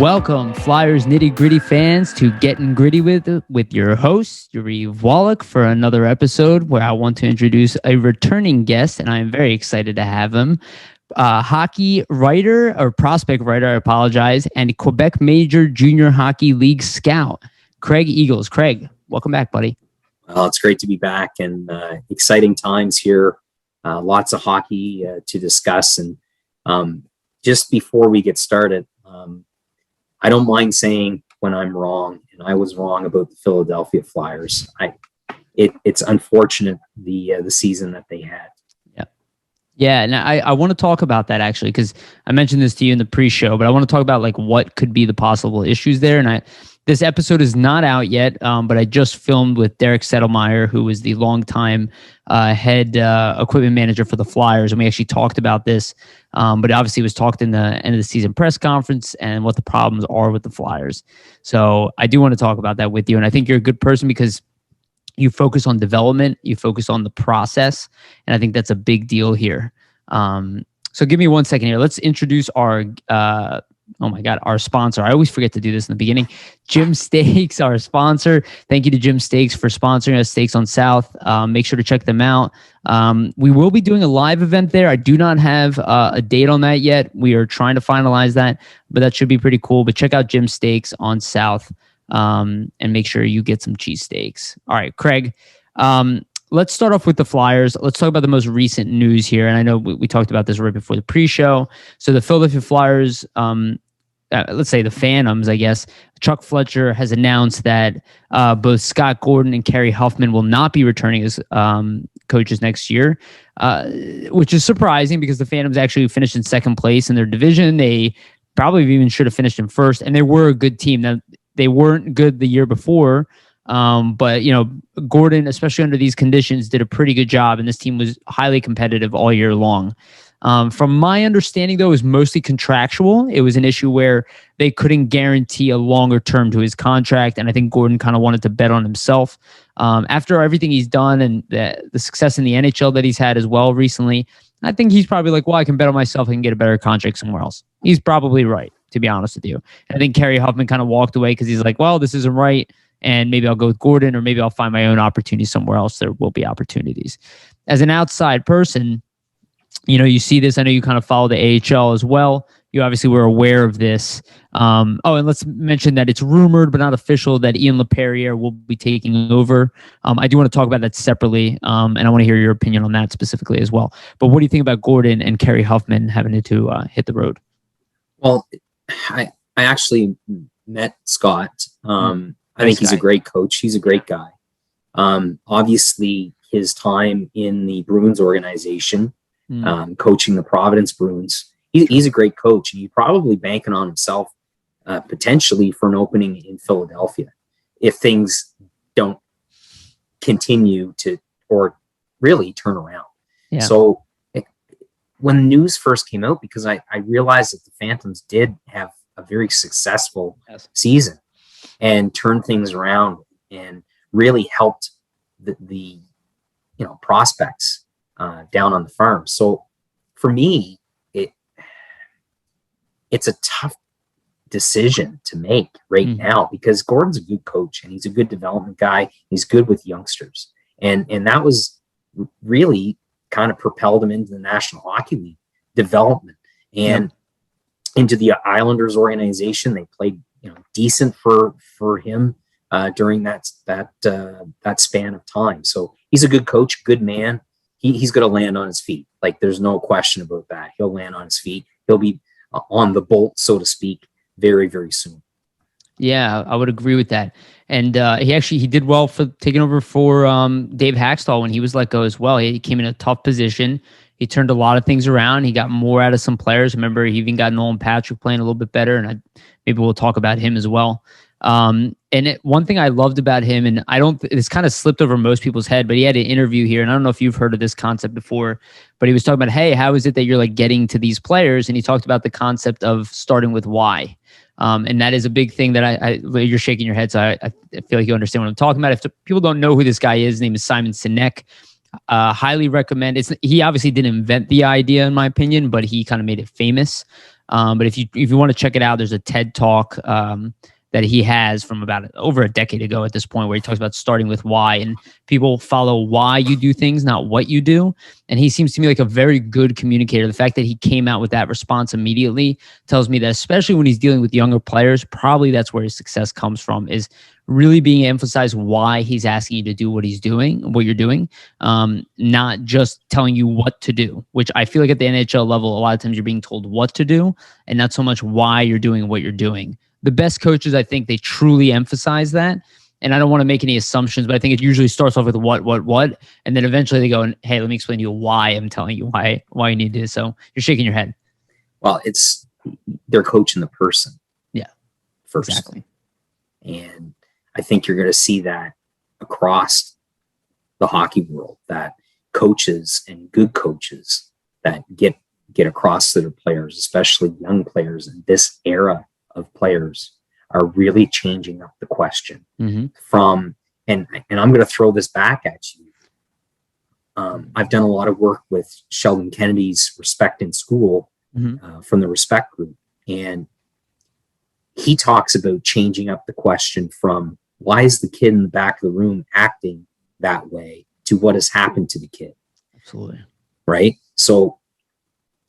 Welcome, Flyers Nitty Gritty fans, to Getting Gritty with your host, Yariv Wolok, for another episode where I want to introduce a returning guest, and I'm very excited to have him. Hockey writer, or prospect writer, I apologize, and Quebec Major Junior Hockey League scout, Craig Eagles. Craig, welcome back, buddy. Well, it's great to be back, and exciting times here. Lots of hockey to discuss. And just before we get started, I don't mind saying when I'm wrong, and I was wrong about the Philadelphia Flyers. It's unfortunate the season that they had. Yeah, and I want to talk about that actually, because I mentioned this to you in the pre-show, but I want to talk about like what could be the possible issues there. And this episode is not out yet, but I just filmed with Derek Settlemeyer, who was the longtime head equipment manager for the Flyers, and we actually talked about this. But it obviously was talked in the end of the season press conference and what the problems are with the Flyers. So I do want to talk about that with you, and I think you're a good person because you focus on development, you focus on the process, and I think that's a big deal here. So give me 1 second here. Let's introduce our our sponsor. I always forget to do this in the beginning. Jim Steaks, our sponsor. Thank you to Jim Steaks for sponsoring us, Steaks on South. Make sure to check them out. We will be doing a live event there. I do not have a date on that yet. We are trying to finalize that, but that should be pretty cool. But check out Jim Steaks on South. And make sure you get some cheesesteaks. All right, Craig, let's start off with the Flyers. Let's talk about the most recent news here. And I know we talked about this right before the pre-show. So the Philadelphia Flyers, let's say the Phantoms, I guess, Chuck Fletcher has announced that both Scott Gordon and Kerry Huffman will not be returning as coaches next year, which is surprising because the Phantoms actually finished in second place in their division. They probably even should have finished in first, and they were a good team. Now, they weren't good the year before, but Gordon, especially under these conditions, did a pretty good job, and this team was highly competitive all year long. From my understanding, though, it was mostly contractual. It was an issue where they couldn't guarantee a longer term to his contract, and I think Gordon kind of wanted to bet on himself. After everything he's done and the success in the NHL that he's had as well recently, I think he's probably like, well, I can bet on myself. I can get a better contract somewhere else. He's probably right, to be honest with you. And I think Kerry Huffman kind of walked away because he's like, well, this isn't right, and maybe I'll go with Gordon, or maybe I'll find my own opportunity somewhere else. There will be opportunities. As an outside person, you see this. I know you kind of follow the AHL as well. You obviously were aware of this. And let's mention that it's rumored but not official that Ian LaPerriere will be taking over. I do want to talk about that separately, and I want to hear your opinion on that specifically as well. But what do you think about Gordon and Kerry Huffman having to hit the road? Well, I actually met Scott. I think he's a great coach. He's a great guy. Obviously, his time in the Bruins organization, coaching the Providence Bruins, he's a great coach, and he's probably banking on himself potentially for an opening in Philadelphia if things don't continue to or really turn around. Yeah. So when the news first came out, because I realized that the Phantoms did have a very successful season and turned things around and really helped the prospects down on the farm. So for me, it's a tough decision to make right now because Gordon's a good coach and he's a good development guy. He's good with youngsters. And that was really kind of propelled him into the National Hockey League development and into the Islanders organization. They played decent for him during that span of time. So he's a good coach, good man. He's going to land on his feet. Like, there's no question about that. He'll land on his feet. He'll be on the bolt, so to speak, very, very soon. Yeah, I would agree with that. And he did well for taking over for Dave Haxtell when he was let go as well. He came in a tough position. He turned a lot of things around. He got more out of some players. Remember, he even got Nolan Patrick playing a little bit better, and maybe we'll talk about him as well. One thing I loved about him, and it's kind of slipped over most people's head, but he had an interview here, and I don't know if you've heard of this concept before, but he was talking about, hey, how is it that you're like getting to these players? And he talked about the concept of starting with why. And that is a big thing that you're shaking your head, so I feel like you understand what I'm talking about. If people don't know who this guy is, his name is Simon Sinek. Highly recommend. He obviously didn't invent the idea, in my opinion, but he kind of made it famous. But if you want to check it out, there's a TED Talk that he has from about over a decade ago at this point, where he talks about starting with why, and people follow why you do things, not what you do. And he seems to me like a very good communicator. The fact that he came out with that response immediately tells me that, especially when he's dealing with younger players, probably that's where his success comes from, is really being emphasized why he's asking you to do what what you're doing, not just telling you what to do, which I feel like at the NHL level, a lot of times you're being told what to do and not so much why you're doing what you're doing. The best coaches, I think, they truly emphasize that. And I don't want to make any assumptions, but I think it usually starts off with what, and then eventually they go, and hey, let me explain to you why I'm telling you why you need this. So you're shaking your head. Well, they're coaching the person. Yeah, first. Exactly. And I think you're going to see that across the hockey world, that coaches and good coaches that get across to their players, especially young players in this era of players, are really changing up the question from, and I'm going to throw this back at you. I've done a lot of work with Sheldon Kennedy's Respect in School from the Respect Group. And he talks about changing up the question from why is the kid in the back of the room acting that way to what has happened to the kid. Absolutely. Right. So,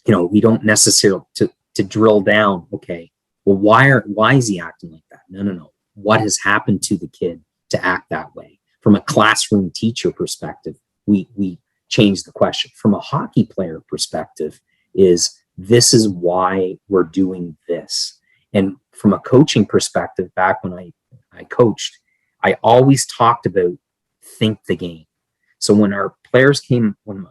we don't necessarily to drill down. Okay. Well, why is he acting like that? No. What has happened to the kid to act that way? From a classroom teacher perspective, we change the question. From a hockey player perspective, this is why we're doing this. And from a coaching perspective, back when I coached, I always talked about think the game. So when our players came, when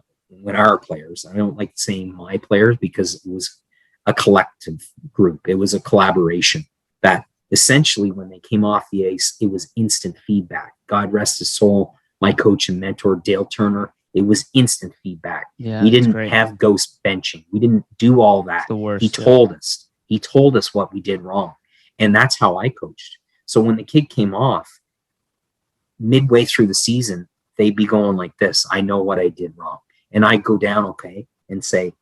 our players, I don't like saying my players because it was a collective group. It was a collaboration that essentially when they came off the ice, it was instant feedback. God rest his soul, my coach and mentor, Dale Turner, it was instant feedback. Yeah, we didn't have ghost benching. We didn't do all that. The worst, he told us. He told us what we did wrong. And that's how I coached. So when the kid came off, midway through the season, they'd be going like this. I know what I did wrong. And I go down, okay, and say,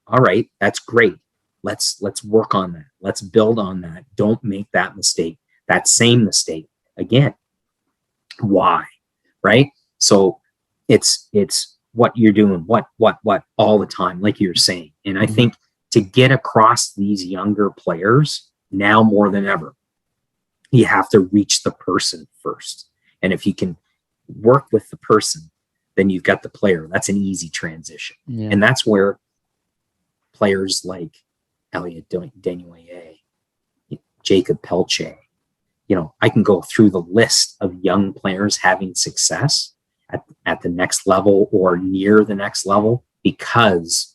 all right, that's great. Let's work on that. Let's build on that. Don't make that mistake, that same mistake again. Why? Right? So it's what you're doing, what all the time, like you're saying. And I think to get across these younger players now more than ever, you have to reach the person first. And if you can work with the person, then you've got the player. That's an easy transition. Yeah. And that's where players like Elliot Desnoyers, Jacob Pelche, I can go through the list of young players having success at the next level or near the next level because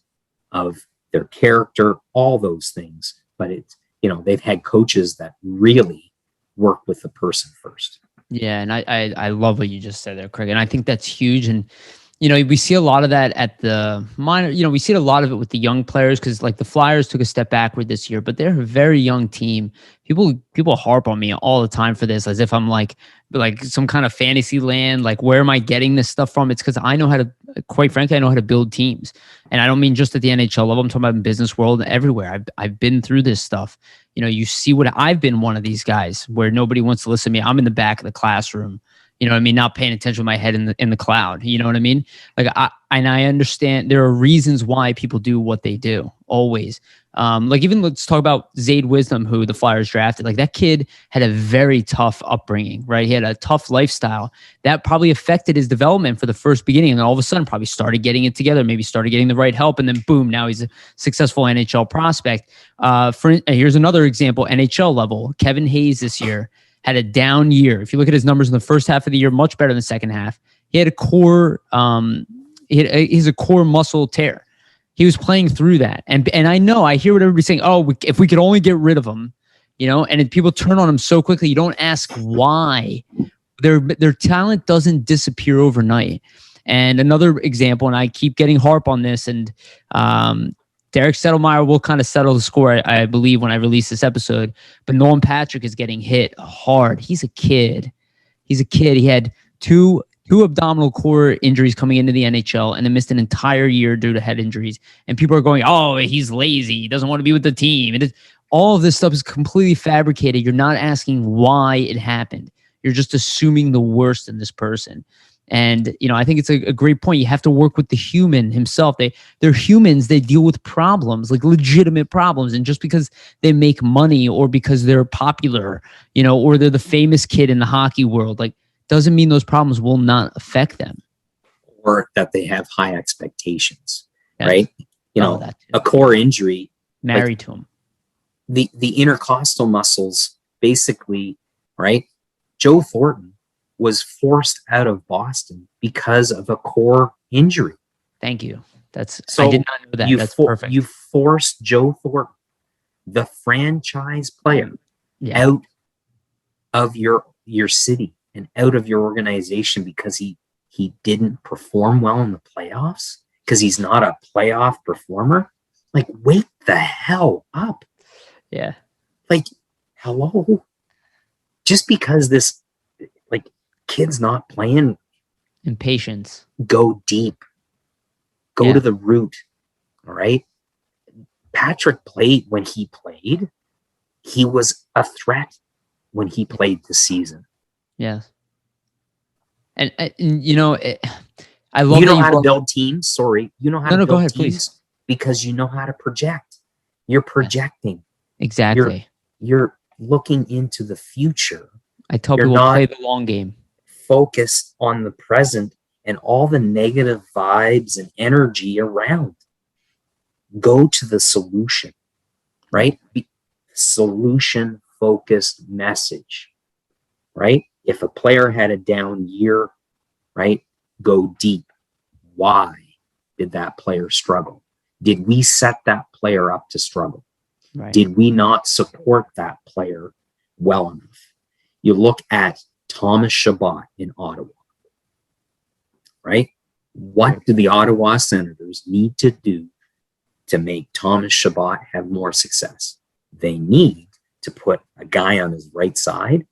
of their character, all those things. But it's, they've had coaches that really work with the person first. Yeah. And I love what you just said there, Craig. And I think that's huge. And, we see a lot of that at the minor, we see a lot of it with the young players because like the Flyers took a step backward this year, but they're a very young team. People harp on me all the time for this as if I'm like some kind of fantasy land. Like, where am I getting this stuff from? It's because I know how to build teams. And I don't mean just at the NHL level. I'm talking about in business world everywhere. I've been through this stuff. You see what I've been one of these guys where nobody wants to listen to me. I'm in the back of the classroom. Not paying attention with my head in the cloud. You know what I mean? Like I understand there are reasons why people do what they do always. Like even let's talk about Zayd Wisdom, who the Flyers drafted. Like that kid had a very tough upbringing, right? He had a tough lifestyle that probably affected his development for the first beginning. And all of a sudden probably started getting it together, maybe started getting the right help. And then boom, now he's a successful NHL prospect. Here's another example, NHL level. Kevin Hayes this year had a down year. If you look at his numbers in the first half of the year, much better than the second half. He had a core, he's a core muscle tear. He was playing through that. And I hear what everybody's saying. Oh, if we could only get rid of him, and people turn on him so quickly, you don't ask why. Their talent doesn't disappear overnight. And another example, and I keep getting harp on this, and Derek Settlemeyer will kind of settle the score, I believe, when I release this episode. But Nolan Patrick is getting hit hard. He's a kid. He had 2 2 abdominal core injuries coming into the NHL and then missed an entire year due to head injuries. And people are going, oh, he's lazy. He doesn't want to be with the team. All of this stuff is completely fabricated. You're not asking why it happened. You're just assuming the worst in this person. And, I think it's a great point. You have to work with the human himself. They're humans. They deal with problems, like legitimate problems. And just because they make money or because they're popular, or they're the famous kid in the hockey world, like, doesn't mean those problems will not affect them. Or that they have high expectations, right? That a core injury. Married to him. The intercostal muscles, basically, right? Joe Thornton was forced out of Boston because of a core injury. Thank you. I did not know that. That's perfect. You forced Joe Thornton, the franchise player, out of your city and out of your organization because he didn't perform well in the playoffs, because he's not a playoff performer. Like, wake the hell up. Yeah. Like, hello. Just because this kid's not playing, impatience. Go deep. Go to the root. All right. Patrick played when he played. He was a threat when he played this season. Yes. And I love. You know how to build teams. Sorry, you know how to build go ahead, teams, please. Because you know how to project. You're projecting. Exactly. You're looking into the future. I tell people play the long game. Focused on the present and all the negative vibes and energy around. Go to the solution, right? Solution focused message, right? If a player had a down year, right? Go deep. Why did that player struggle? Did we set that player up to struggle? Right. Did we not support that player well enough? You look at Thomas Chabot in Ottawa, right? What do the Ottawa Senators need to do to make Thomas Chabot have more success? They need to put a guy on his right side,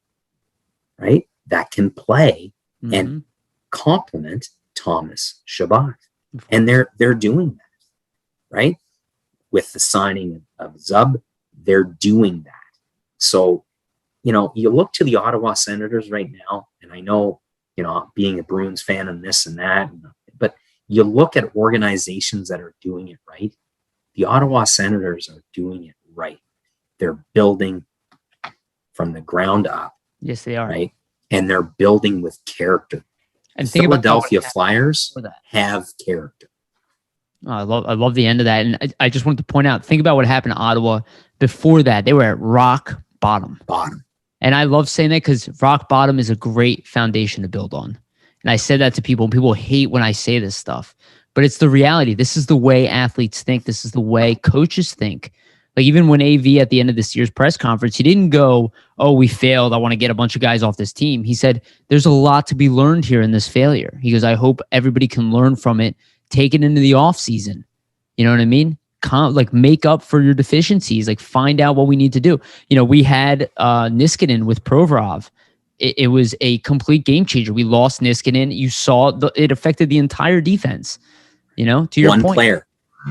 right, that can play and complement Thomas Chabot. And they're doing that, right? With the signing of Zub, they're doing that. So, you look to the Ottawa Senators right now, and I know, being a Bruins fan and this and that, but you look at organizations that are doing it right. The Ottawa Senators are doing it right. They're building from the ground up. Yes, they are. Right? And they're building with character. And Philadelphia Flyers have character. Oh, I love the end of that. And I just wanted to point out, think about what happened to Ottawa. Before that, they were at rock bottom. And I love saying that because rock bottom is a great foundation to build on. And I said that to people, and people hate when I say this stuff. But it's the reality. This is the way athletes think. This is the way coaches think. Like, even when AV at the end of this year's press conference, he didn't go, oh, we failed. I want to get a bunch of guys off this team. He said, there's a lot to be learned here in this failure. He goes, I hope everybody can learn from it, take it into the off season. You know what I mean? Make up for your deficiencies, find out what we need to do. We had Niskanen with Provorov. It was a complete game changer. We lost Niskanen. You saw it affected the entire defense. To your point.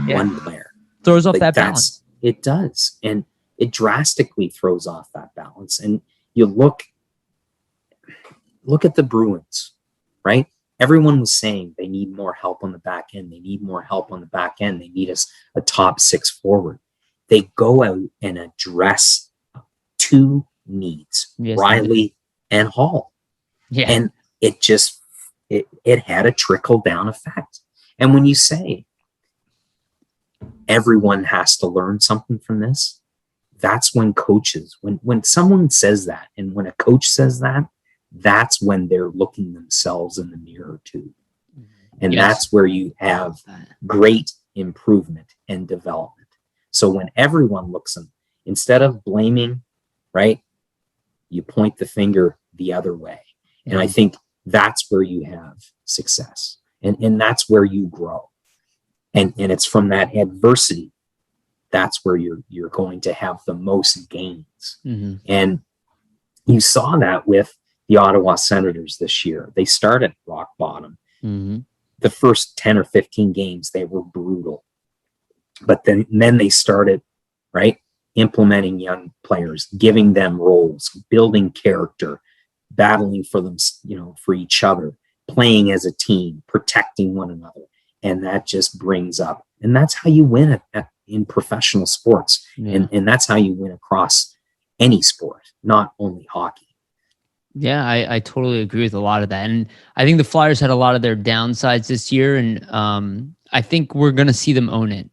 One player throws off that balance. It does. And it drastically throws off that balance. And you look at the Bruins, right? Everyone was saying they need more help on the back end. They need more help on the back end. They need a top 6 forward. They go out and address 2 needs, Riley and Hall. Yeah. And it had a trickle down effect. And when you say everyone has to learn something from this, that's when coaches, when someone says that, and when a coach says that, that's when they're looking themselves in the mirror too. And that's where you have great improvement and development. So when everyone looks in, instead of blaming, right, you point the finger the other way. And I think that's where you have success. And that's where you grow. And it's from that adversity, that's where you're going to have the most gains. And you saw that with the Ottawa Senators this year. They started rock bottom. Mm-hmm. The first 10 or 15 games, they were brutal. But then they started, right, implementing young players, giving them roles, building character, battling for them, for each other, playing as a team, protecting one another. And that just brings up, and that's how you win in professional sports. Yeah. And that's how you win across any sport, not only hockey. Yeah, I totally agree with a lot of that. And I think the Flyers had a lot of their downsides this year. And I think we're going to see them own it.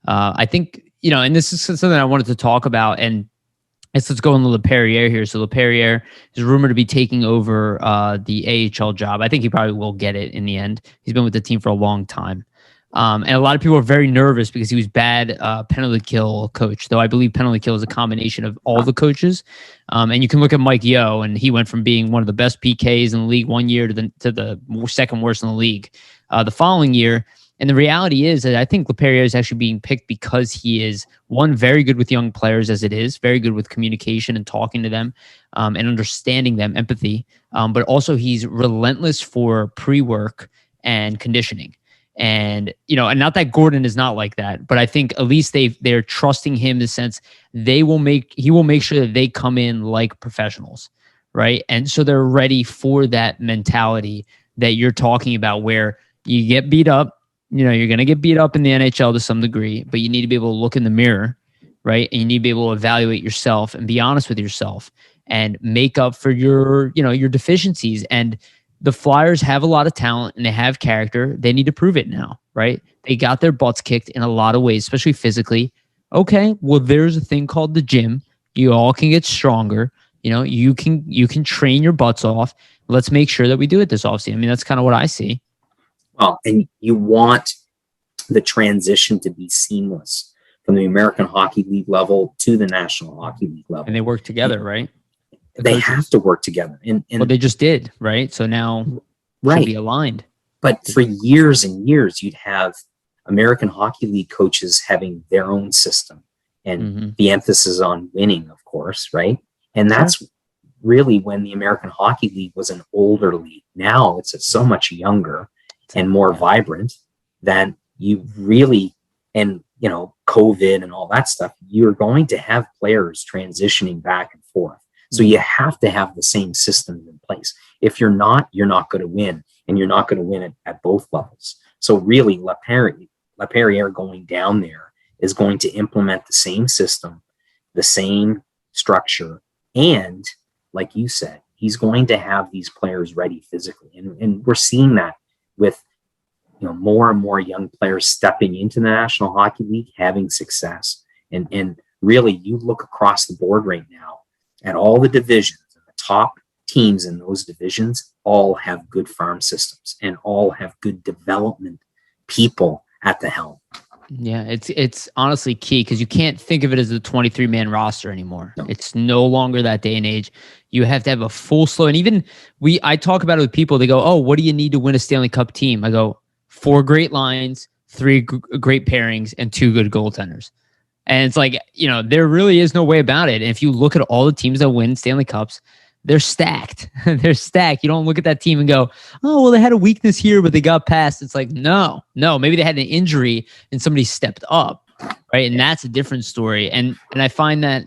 I think, and this is something I wanted to talk about. And let's go on the LePerriere here. So LePerriere is rumored to be taking over the AHL job. I think he probably will get it in the end. He's been with the team for a long time. And a lot of people are very nervous because he was bad penalty kill coach, though I believe penalty kill is a combination of all the coaches. And you can look at Mike Yeo, and he went from being one of the best PKs in the league one year to the second worst in the league the following year. And the reality is that I think LePerriere is actually being picked because he is, one, very good with young players as it is, very good with communication and talking to them and understanding them, empathy. But also he's relentless for pre-work and conditioning. And, and not that Gordon is not like that, but I think at least they're trusting him in the sense he will make sure that they come in like professionals, right? And so they're ready for that mentality that you're talking about where you get beat up, you're going to get beat up in the NHL to some degree, but you need to be able to look in the mirror, right? And you need to be able to evaluate yourself and be honest with yourself and make up for your deficiencies. And the Flyers have a lot of talent and they have character. They need to prove it now, right? They got their butts kicked in a lot of ways, especially physically. Okay, well, there's a thing called the gym. You all can get stronger. You can train your butts off. Let's make sure that we do it this offseason. I mean, that's kind of what I see. Well, and you want the transition to be seamless from the American Hockey League level to the National Hockey League level. And they work together, right? They have to work together. And well, they just did, right? So now should be aligned. But for years and years, you'd have American Hockey League coaches having their own system and the emphasis on winning, of course, right? And that's really when the American Hockey League was an older league. Now it's so much younger and more vibrant than you really, and COVID and all that stuff, you're going to have players transitioning back and forth. So you have to have the same systems in place. If you're not going to win, and you're not going to win at both levels. So really, LePerriere going down there is going to implement the same system, the same structure, and like you said, he's going to have these players ready physically. And we're seeing that with more and more young players stepping into the National Hockey League, having success. And really, you look across the board right now at all the divisions, and the top teams in those divisions all have good farm systems and all have good development people at the helm. Yeah, it's honestly key because you can't think of it as a 23-man roster anymore. No. It's no longer that day and age. You have to have a full slow. And even I talk about it with people. They go, "Oh, what do you need to win a Stanley Cup team?" I go, 4 great lines, 3 great pairings, and 2 good goaltenders. And it's like, there really is no way about it. And if you look at all the teams that win Stanley Cups, they're stacked. They're stacked. You don't look at that team and go, "Oh, well, they had a weakness here, but they got past." It's like, no. Maybe they had an injury and somebody stepped up, right? And that's a different story. And I find that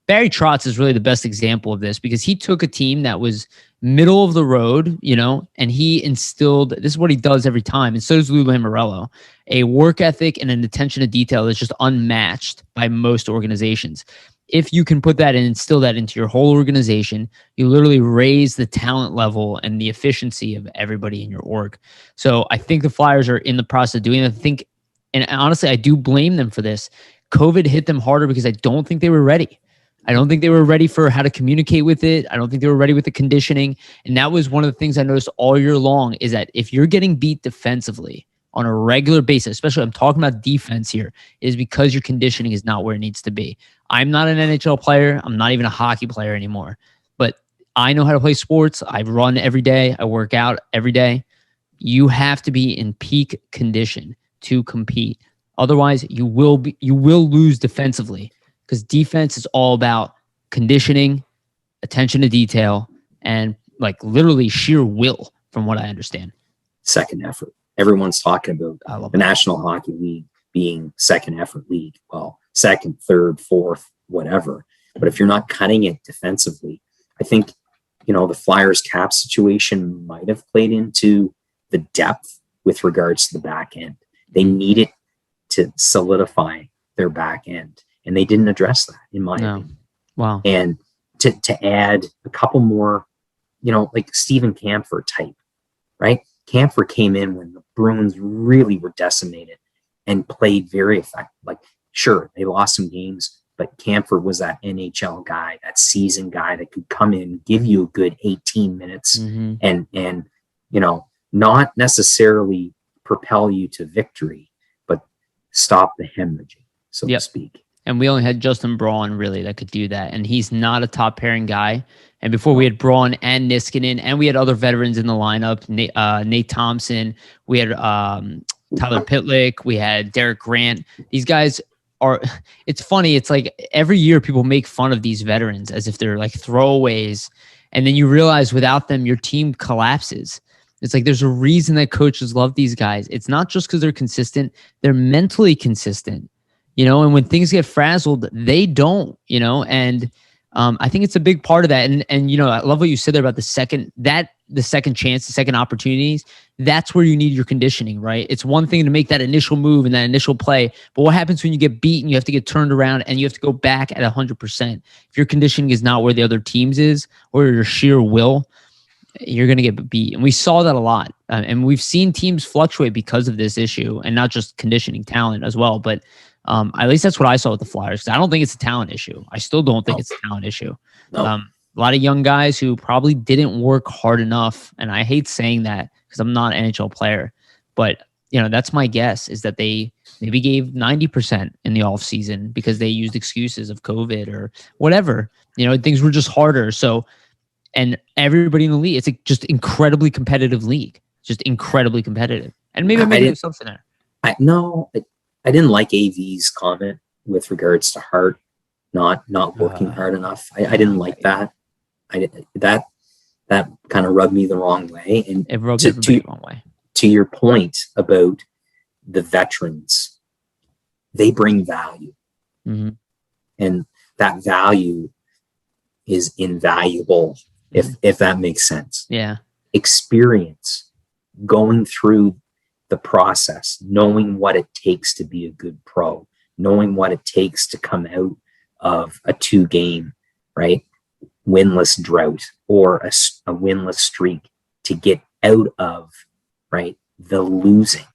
Barry Trotz is really the best example of this because he took a team that was middle of the road, and he instilled, this is what he does every time, and so does Lou Lamoriello, a work ethic and an attention to detail that's just unmatched by most organizations. If you can put that and instill that into your whole organization, you literally raise the talent level and the efficiency of everybody in your org. So I think the Flyers are in the process of doing it. And honestly, I do blame them for this. COVID hit them harder because I don't think they were ready. I don't think they were ready for how to communicate with it. I don't think they were ready with the conditioning. And that was one of the things I noticed all year long is that if you're getting beat defensively on a regular basis, especially I'm talking about defense here, is because your conditioning is not where it needs to be. I'm not an NHL player. I'm not even a hockey player anymore. But I know how to play sports. I run every day. I work out every day. You have to be in peak condition to compete. Otherwise, you will lose defensively. Because defense is all about conditioning, attention to detail, and like literally sheer will, from what I understand. Second effort. Everyone's talking about the that. National Hockey League being second effort league. Well, second, third, fourth, whatever. But if you're not cutting it defensively, I think, the Flyers cap situation might have played into the depth with regards to the back end. They needed to solidify their back end, and they didn't address that, in my opinion. Wow. And to add a couple more, like Stephen Kampfer type, right? Kampfer came in when the Bruins really were decimated and played very effective. Like, sure, they lost some games, but Kampfer was that NHL guy, that seasoned guy that could come in, give you a good 18 minutes and not necessarily propel you to victory, but stop the hemorrhaging, so to speak. And we only had Justin Braun really that could do that. And he's not a top pairing guy. And before we had Braun and Niskanen, and we had other veterans in the lineup, Nate Thompson, we had Tyler Pitlick, we had Derek Grant. These guys are, it's funny. It's like every year people make fun of these veterans as if they're like throwaways. And then you realize without them, your team collapses. It's like there's a reason that coaches love these guys. It's not just because they're consistent. They're mentally consistent. And when things get frazzled, they don't, and I think it's a big part of that. And I love what you said there about the second chance, the second opportunities. That's where you need your conditioning, right? It's one thing to make that initial move and that initial play, but what happens when you get beat and you have to get turned around and you have to go back at 100%? If your conditioning is not where the other team's is, or your sheer will, you're going to get beat. And we saw that a lot. And we've seen teams fluctuate because of this issue, and not just conditioning, talent as well. But at least that's what I saw with the Flyers. I don't think it's a talent issue. I still don't think it's a talent issue. No. A lot of young guys who probably didn't work hard enough. And I hate saying that because I'm not an NHL player, but that's my guess, is that they maybe gave 90% in the off season because they used excuses of COVID or whatever, things were just harder. So, and everybody in the league, it's just incredibly competitive league, just incredibly competitive. And maybe there's something there. I didn't like AV's comment with regards to Hart not working hard enough. I didn't like that. That kind of rubbed me the wrong way. And it rubbed everybody the wrong way. To your point about the veterans, they bring value. Mm-hmm. And that value is invaluable, if that makes sense. Yeah. Experience, going through the process, knowing what it takes to be a good pro, knowing what it takes to come out of a 2-game, right, winless drought or a winless streak, to get out of, right, the losing.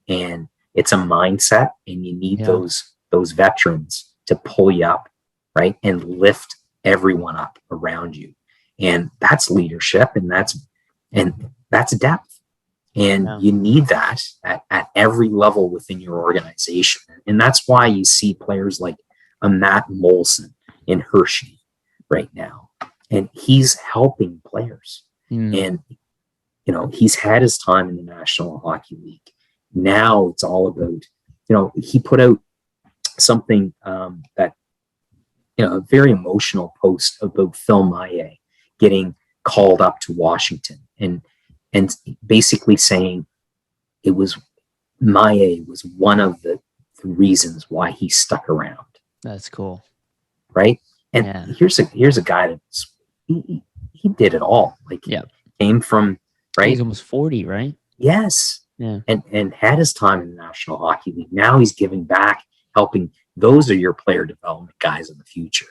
And it's a mindset, and you need those veterans to pull you up, right, and lift everyone up around you. And that's leadership, and that's depth. And you need that at every level within your organization. And that's why you see players like a Matt Molson in Hershey right now. And he's helping players. And, he's had his time in the National Hockey League. Now it's all about, he put out something that, a very emotional post about Phil Maillet getting called up to Washington. And basically saying it was Maillet was one of the reasons why he stuck around. That's cool. Right. And here's a guy that's, he did it all. Like, came from, right. He's almost 40, right? Yes. Yeah. And had his time in the National Hockey League. Now he's giving back, helping. Those are your player development guys in the future.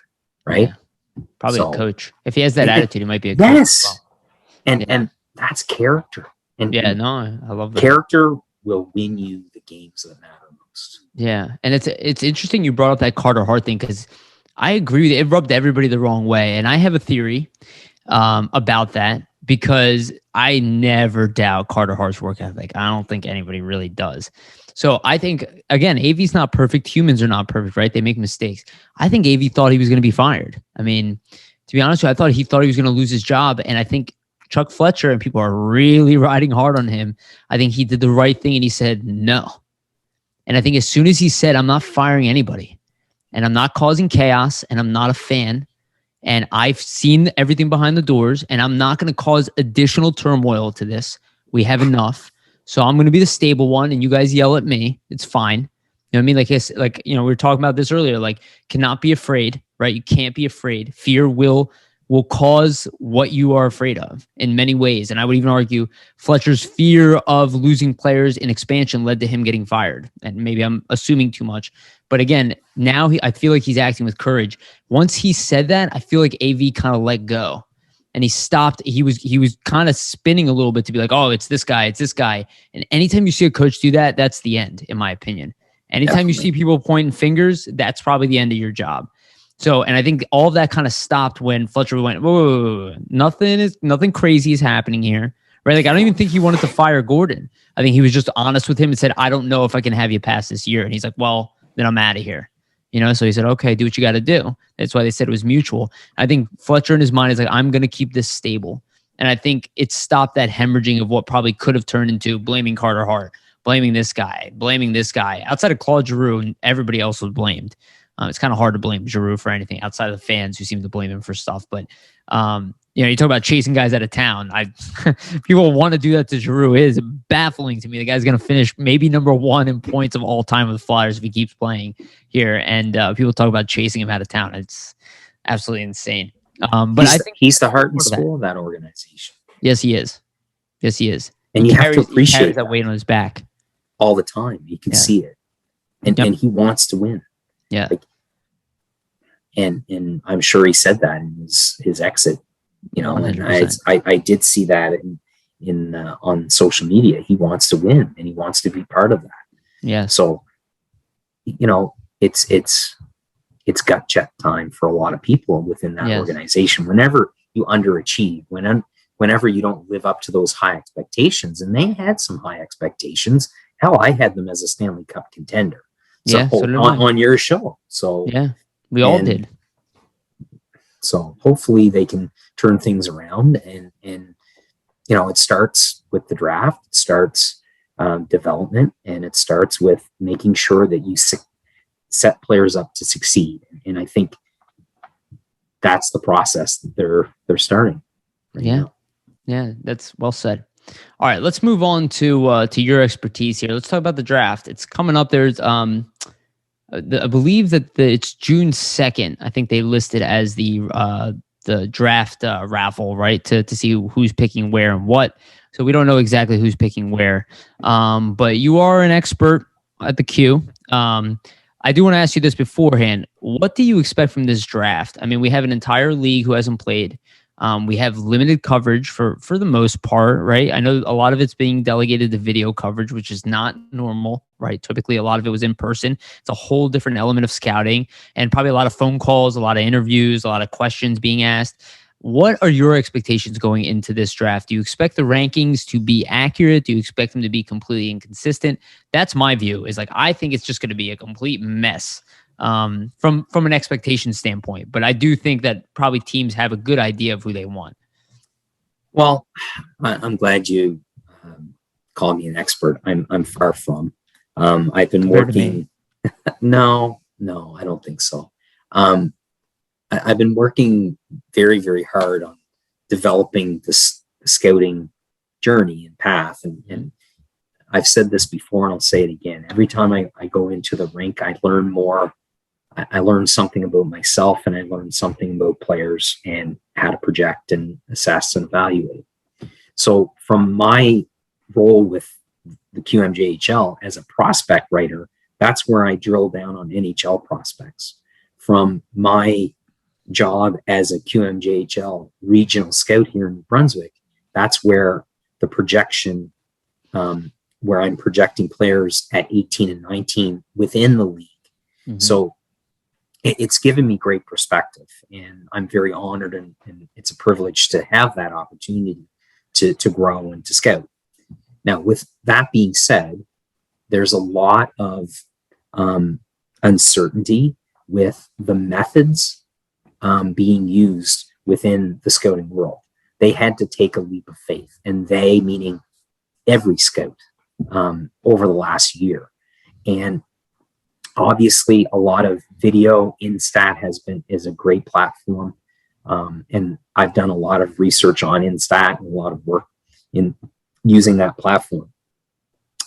Right. Yeah. Probably a coach. If he has that attitude, he might be a coach. Yes. Well. And that's character. And I love that. Character will win you the games that matter most. Yeah. And it's interesting you brought up that Carter Hart thing, because I agree with it. It rubbed everybody the wrong way. And I have a theory about that, because I never doubt Carter Hart's work ethic. I don't think anybody really does. So I think, again, AV's not perfect. Humans are not perfect, right? They make mistakes. I think AV thought he was going to be fired. I mean, to be honest with you, he thought he was going to lose his job. And I think Chuck Fletcher, and people are really riding hard on him, I think he did the right thing, and he said no. And I think as soon as he said, I'm not firing anybody, and I'm not causing chaos, and I'm not a fan, And I've seen everything behind the doors, and I'm not going to cause additional turmoil to this. We have enough. So I'm going to be the stable one, and you guys yell at me. It's fine. You know what I mean? Like, we were talking about this earlier, like, cannot be afraid, right? You can't be afraid. Fear will cause what you are afraid of in many ways. And I would even argue Fletcher's fear of losing players in expansion led to him getting fired. And maybe I'm assuming too much. But again, now I feel like he's acting with courage. Once he said that, I feel like AV kind of let go. And he stopped. He was kind of spinning a little bit to be like, oh, it's this guy. And anytime you see a coach do that, that's the end, in my opinion. Anytime you see people pointing fingers, that's probably the end of your job. So, and I think all of that kind of stopped when Fletcher went, whoa, nothing crazy is happening here, right? Like, I don't even think he wanted to fire Gordon. I think he was just honest with him and said, I don't know if I can have you pass this year. And he's like, well, then I'm out of here. So he said, okay, do what you got to do. That's why they said it was mutual. I think Fletcher in his mind is like, I'm going to keep this stable. And I think it stopped that hemorrhaging of what probably could have turned into blaming Carter Hart, blaming this guy. Outside of Claude Giroux, everybody else was blamed. It's kind of hard to blame Giroux for anything outside of the fans who seem to blame him for stuff. But, you talk about chasing guys out of town. People want to do that to Giroux. It is baffling to me. The guy's going to finish maybe number 1 in points of all time with the Flyers if he keeps playing here. And people talk about chasing him out of town. It's absolutely insane. But I think he's the heart and soul of that organization. Yes, he is. And you have to appreciate that weight on his back all the time. You can see it. And he wants to win. Yeah. And I'm sure he said that in his exit, and I did see that in on social media. He wants to win and he wants to be part of that. Yeah. So, it's gut check time for a lot of people within that organization. Whenever you underachieve, whenever you don't live up to those high expectations, and they had some high expectations. Hell, I had them as a Stanley Cup contender. So, on your show. So yeah, we all did. So hopefully they can turn things around, and it starts with the draft, it starts development, and it starts with making sure that you set players up to succeed. And I think that's the process that they're starting. Now. Yeah, that's well said. All right, let's move on to your expertise here. Let's talk about the draft. It's coming up. There's I believe that it's June 2nd. I think they listed as the draft raffle, right? To see who's picking where and what. So we don't know exactly who's picking where. But you are an expert at the Q. I do want to ask you this beforehand. What do you expect from this draft? I mean, we have an entire league who hasn't played. We have limited coverage for the most part, right? I know a lot of it's being delegated to video coverage, which is not normal, right? Typically, a lot of it was in person. It's a whole different element of scouting, and probably a lot of phone calls, a lot of interviews, a lot of questions being asked. What are your expectations going into this draft? Do you expect the rankings to be accurate? Do you expect them to be completely inconsistent? That's my view, is like, I think it's just going to be a complete mess. From an expectation standpoint, but I do think that probably teams have a good idea of who they want. Well, I'm glad you called me an expert. I'm far from. I've been working. No, I don't think so. I've been working very, very hard on developing this scouting journey and path, and I've said this before and I'll say it again. Every time I go into the rink, I learn more. I learned something about myself, and I learned something about players and how to project and assess and evaluate. So from my role with the QMJHL as a prospect writer, that's where I drill down on NHL prospects. From my job as a QMJHL regional scout here in New Brunswick, that's where the projection, where I'm projecting players at 18 and 19 within the league. Mm-hmm. So it's given me great perspective, and I'm very honored, and it's a privilege to have that opportunity to grow and to scout. Now, with that being said, there's a lot of uncertainty with the methods being used within the scouting world. They had to take a leap of faith, and they meaning every scout over the last year. And obviously, a lot of video. Instat is a great platform. And I've done a lot of research on Instat and a lot of work in using that platform.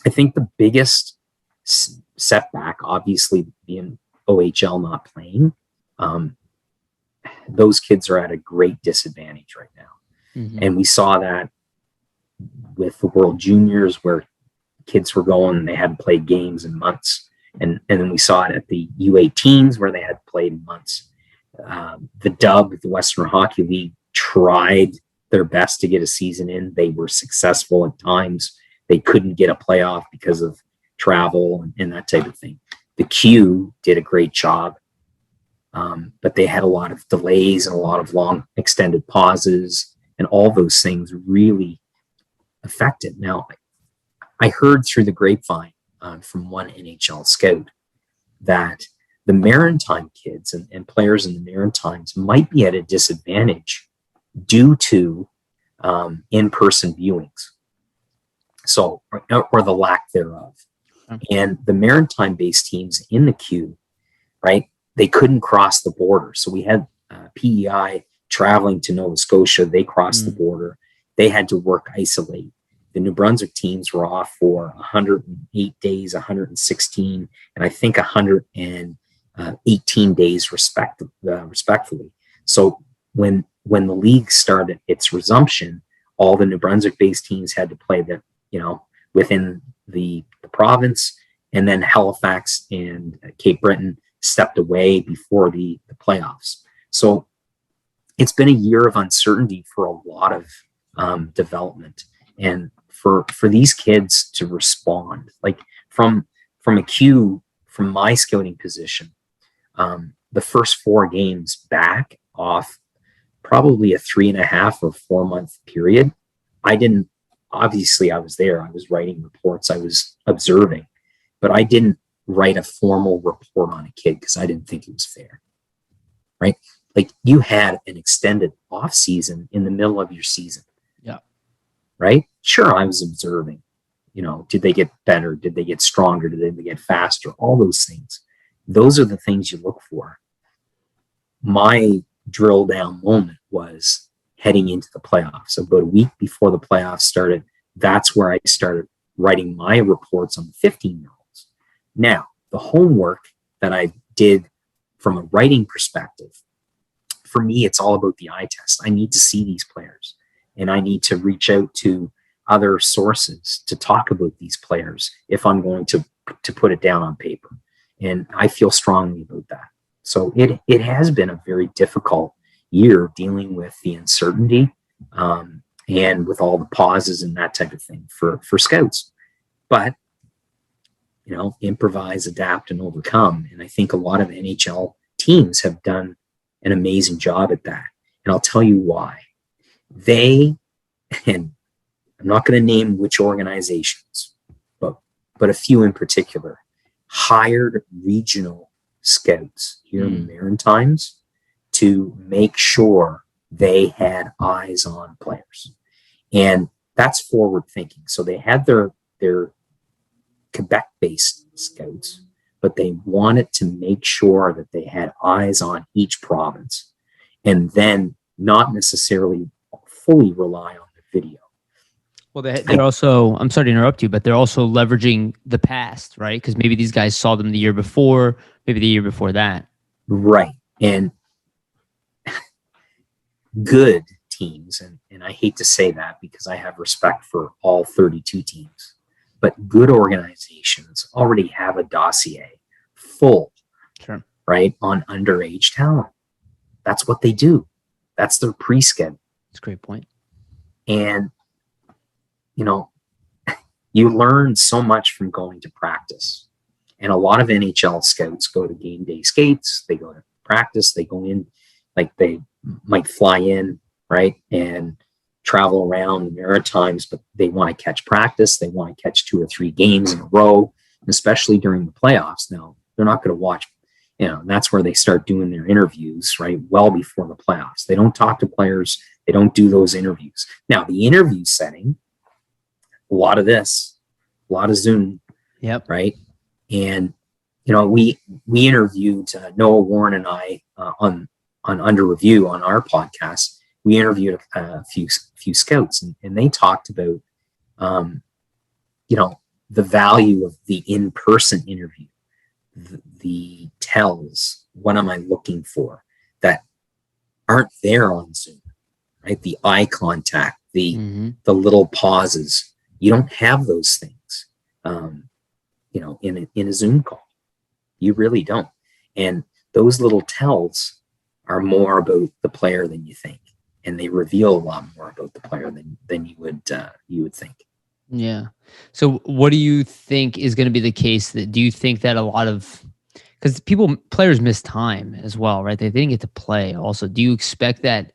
I think the biggest setback, obviously being OHL not playing, those kids are at a great disadvantage right now. Mm-hmm. And we saw that with the World Juniors, where kids were going and they hadn't played games in months. And then we saw it at the U18s, where they had played months. The Dub, the Western Hockey League, tried their best to get a season in. They were successful at times. They couldn't get a playoff because of travel and that type of thing. The Q did a great job, but they had a lot of delays and a lot of long extended pauses, and all those things really affected. Now, I heard through the grapevine from one NHL scout that the Maritime kids and players in the Maritimes might be at a disadvantage due to in-person viewings, so or the lack thereof. Okay. And the Maritime-based teams in the Q, right, they couldn't cross the border. So we had PEI traveling to Nova Scotia. They crossed the border. They had to work isolate. The New Brunswick teams were off for 108 days, 116, and I think 118 days respectfully. So when the league started its resumption, all the New Brunswick-based teams had to play within the province, and then Halifax and Cape Breton stepped away before the playoffs. So it's been a year of uncertainty for a lot of development, and for these kids to respond, like from a Q, from my scouting position, the first 4 games back off probably a 3.5 or 4 month period. Obviously I was there. I was writing reports. I was observing, but I didn't write a formal report on a kid because I didn't think it was fair, right? Like, you had an extended off season in the middle of your season. Yeah. Right. Sure. I was observing, did they get better? Did they get stronger? Did they get faster? All those things. Those are the things you look for. My drill down moment was heading into the playoffs. About a week before the playoffs started, that's where I started writing my reports on the 15-year-olds. Now, the homework that I did from a writing perspective, for me, it's all about the eye test. I need to see these players, and I need to reach out to other sources to talk about these players if I'm going to put it down on paper. And I feel strongly about that. So it has been a very difficult year dealing with the uncertainty and with all the pauses and that type of thing for scouts. But, improvise, adapt, and overcome. And I think a lot of NHL teams have done an amazing job at that. And I'll tell you why. And I'm not going to name which organizations, but a few in particular, hired regional scouts here in the Maritimes to make sure they had eyes on players. And that's forward thinking. So they had their Quebec-based scouts, but they wanted to make sure that they had eyes on each province, and then not necessarily fully rely on the video. Well, they're also, I'm sorry to interrupt you, but they're also leveraging the past, right? Because maybe these guys saw them the year before, maybe the year before that. Right. And good teams, and I hate to say that because I have respect for all 32 teams, but good organizations already have a dossier full, sure, right, on underage talent. That's what they do. That's their pre-schedule. That's a great point. And, you learn so much from going to practice. And a lot of NHL scouts go to game day skates. They go to practice. They go in, like they might fly in, right, and travel around the Maritimes, but they want to catch practice. They want to catch 2 or 3 games in a row, especially during the playoffs. Now, they're not going to watch, and that's where they start doing their interviews, right, well before the playoffs. They don't talk to players. They don't do those interviews. Now, the interview setting, a lot of Zoom, yep, right? And, we interviewed Noah Warren and I on on Under Review on our podcast, we interviewed a few scouts, and they talked about, the value of the in-person interview, the tells, what am I looking for, that aren't there on Zoom, right? The eye contact, the little pauses. You don't have those things, in a Zoom call. You really don't. And those little tells are more about the player than you think, and they reveal a lot more about the player than you would think. Yeah. So what do you think is going to be the case? Do you think that a lot of, because players miss time as well, right? They didn't get to play also. Do you expect that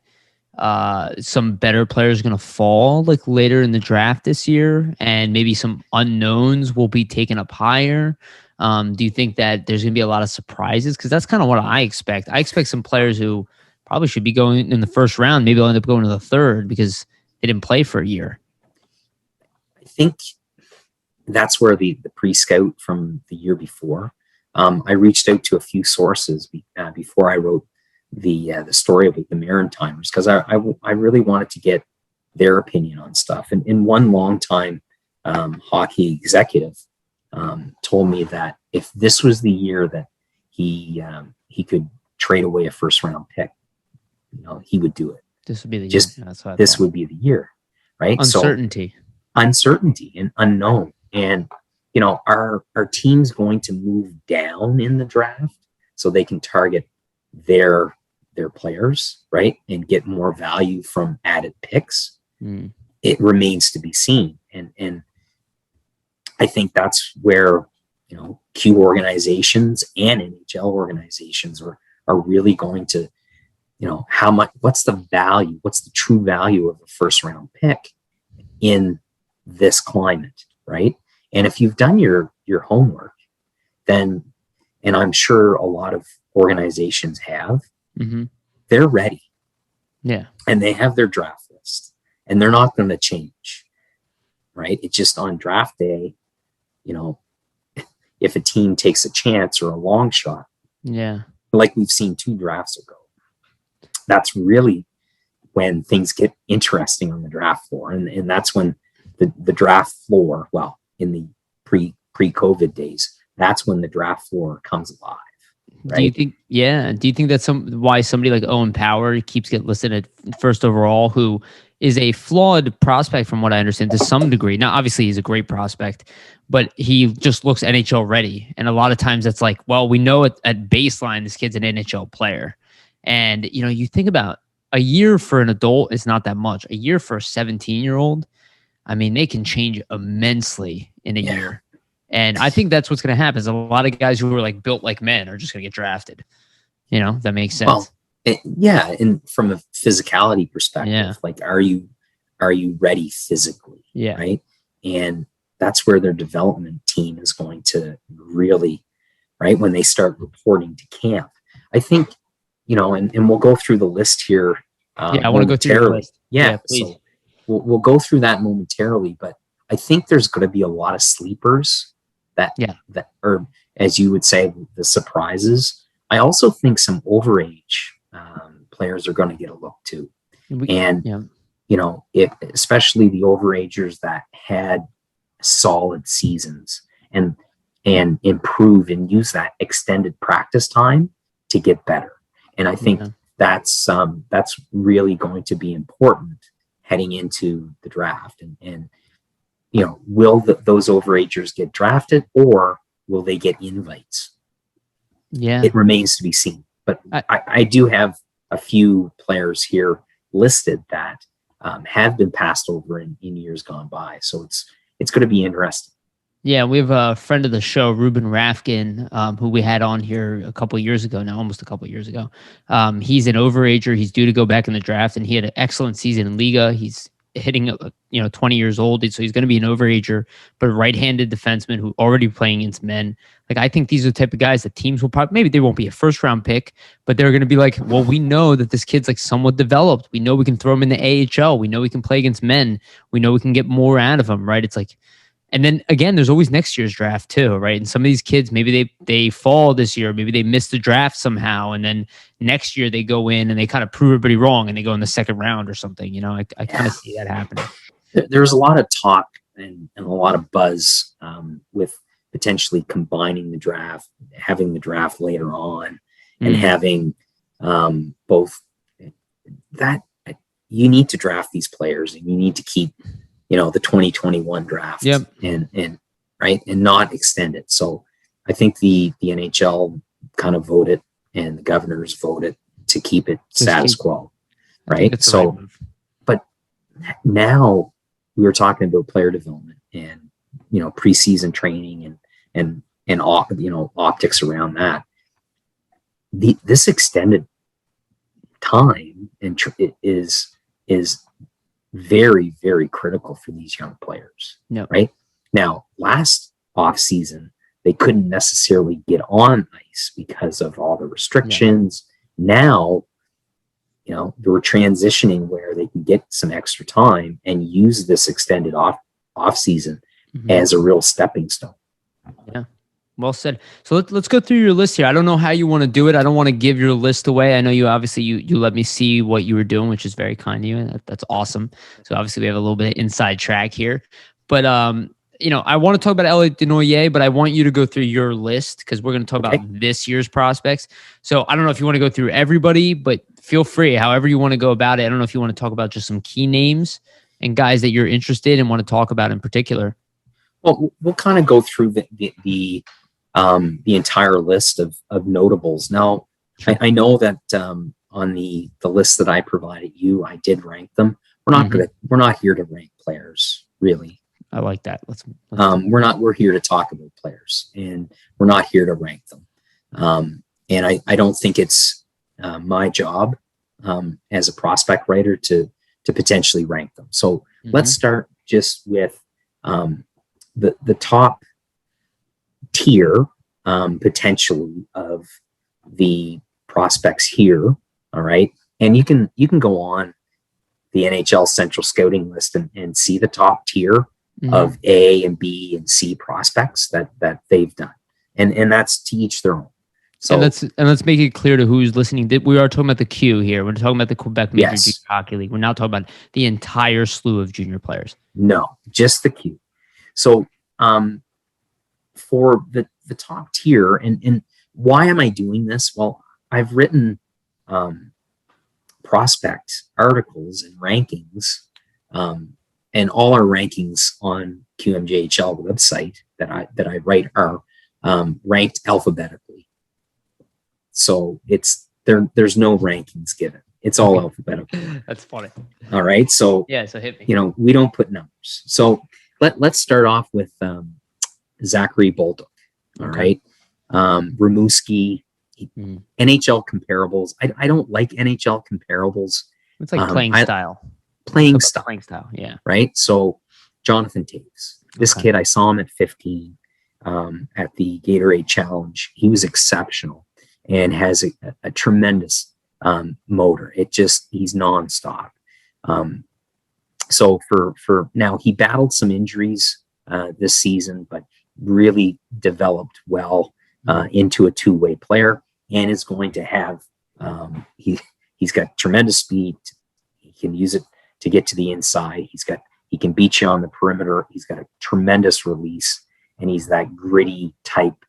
some better players are going to fall like later in the draft this year, and maybe some unknowns will be taken up higher? Do you think that there's going to be a lot of surprises? Because that's kind of what I expect. I expect some players who probably should be going in the first round, maybe they'll end up going to the third because they didn't play for a year. I think that's where the pre-scout from the year before, I reached out to a few sources before I wrote the story about the Maritimers, because I really wanted to get their opinion on stuff. And in one long-time hockey executive told me that if this was the year that he could trade away a first-round pick, he would do it. This would be the year. That's what this would be the year, right? Uncertainty and unknown. And, are teams going to move down in the draft so they can target their players, right? And get more value from added picks? It remains to be seen. And I think that's where, Q organizations and NHL organizations are really going to, what's the true value of a first round pick in this climate, right? And if you've done your homework, then, and I'm sure a lot of organizations have, they're ready. Yeah. And they have their draft list, and they're not going to change, right? It's just on draft day, if a team takes a chance or a long shot, like we've seen 2 drafts ago, that's really when things get interesting on the draft floor. And that's when the draft floor, well, in the pre-COVID days, that's when the draft floor comes alive. Right? Do you think that's why somebody like Owen Power keeps getting listed at first overall, who is a flawed prospect from what I understand to some degree? Now, obviously he's a great prospect, but he just looks NHL ready. And a lot of times it's like, well, we know at baseline, this kid's an NHL player. And, you think about a year for an adult is not that much. A year for a 17-year-old, I mean, they can change immensely in a year. And I think that's what's going to happen. Is a lot of guys who are like built like men are just going to get drafted. That makes sense. Well, and from a physicality perspective, like, are you ready physically? Yeah. Right. And that's where their development team is going to really, right, when they start reporting to camp. I think, and we'll go through the list here. I want to go through the list. Yeah, please. So we'll go through that momentarily, but I think there's going to be a lot of sleepers that are, as you would say, the surprises. I also think some overage players are going to get a look too. Especially the overagers that had solid seasons and improve and use that extended practice time to get better. And I think that's really going to be important heading into the draft. And will those overagers get drafted, or will they get invites? Yeah, it remains to be seen. But I do have a few players here listed that have been passed over in years gone by. So it's going to be interesting. Yeah, we have a friend of the show, Ruben Rafkin, who we had on here almost a couple of years ago. He's an overager. He's due to go back in the draft, and he had an excellent season in Liga. He's hitting 20 years old, so he's going to be an overager, but a right-handed defenseman who already playing against men. Like, I think these are the type of guys that teams will probably, maybe they won't be a first-round pick, but they're going to be like, well, we know that this kid's like somewhat developed. We know we can throw him in the AHL. We know we can play against men. We know we can get more out of him, right? It's like, And then again, there's always next year's draft too, right? And some of these kids, maybe they fall this year, maybe they miss the draft somehow, and then next year they go in and they kind of prove everybody wrong and they go in the second round or something. You know, I kind of see that happening. There's a lot of talk and a lot of buzz with potentially combining the draft, having the draft later on, and having both that. You need to draft these players, and you need to keep, the 2021 draft, and right, and not extend it. So I think the NHL kind of voted, and the governors voted to keep it status quo, right? So, right, but now we were talking about player development and preseason training and optics around that. This extended time and is very, very critical for these young players. Right now, last off season, they couldn't necessarily get on ice because of all the restrictions. Now, they were transitioning where they can get some extra time and use this extended off season as a real stepping stone. Yeah. Well said. So let's go through your list here. I don't know how you want to do it. I don't want to give your list away. I know you obviously you let me see what you were doing, which is very kind of you, and that's awesome. So obviously we have a little bit of inside track here. But I want to talk about Elliot Desnoyers, but I want you to go through your list because we're going to talk about this year's prospects. So I don't know if you want to go through everybody, but feel free, however you want to go about it. I don't know if you want to talk about just some key names and guys that you're interested and want to talk about in particular. Well, we'll kind of go through the entire list of notables. Now, I know that on the list that I provided you, I did rank them. We're not here to rank players, really. I like that. We're here to talk about players, and we're not here to rank them. And I don't think it's my job as a prospect writer to potentially rank them. So let's start just with the top tier potentially of the prospects here. All right. And you can go on the NHL Central Scouting list and see the top tier of A and B and C prospects that they've done. And that's to each their own. So and let's make it clear to who's listening that we are talking about the Q here. We're talking about the Quebec Major Junior Hockey League. We're now talking about the entire slew of junior players. No, just the Q. So for the top tier, and why am I doing this? Well, I've written prospect articles and rankings, and all our rankings on QMJHL website that I write are ranked alphabetically. So there's no rankings given. It's all alphabetical. That's funny. All right. So so hit me. We don't put numbers. So let's start off with Zachary Bolduc. All right. Rimouski, NHL comparables. I don't like NHL comparables. It's like playing style. Playing style. Yeah. Right. So Jonathan Taves, this kid, I saw him at 15 at the Gatorade Challenge. He was exceptional and has a tremendous motor. He's nonstop. So for now, he battled some injuries this season, but really developed well into a two-way player, and is going to have he's got tremendous speed. He can use it to get to the inside. He can beat you on the perimeter. He's got a tremendous release, and he's that gritty type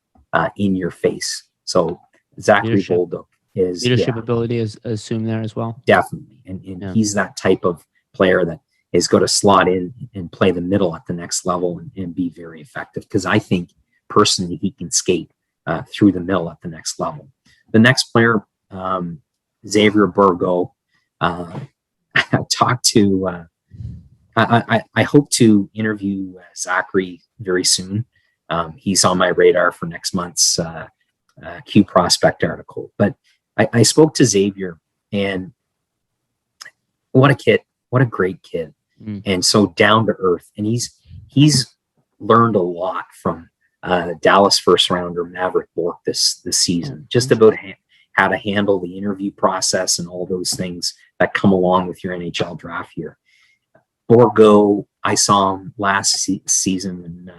in your face. So Zachary Bolduc is leadership ability is assumed there as well. Definitely, and he's that type of player that is going to slot in and play the middle at the next level and be very effective. Because I think personally he can skate through the middle at the next level. The next player, Xavier Burgo. I talked to. I hope to interview Zachary very soon. He's on my radar for next month's Q Prospect article. But I spoke to Xavier, and what a kid. What a great kid. And so down to earth. And he's learned a lot from Dallas first rounder Maverick Bork this season, just about how to handle the interview process and all those things that come along with your NHL draft year. Borgo, I saw him last season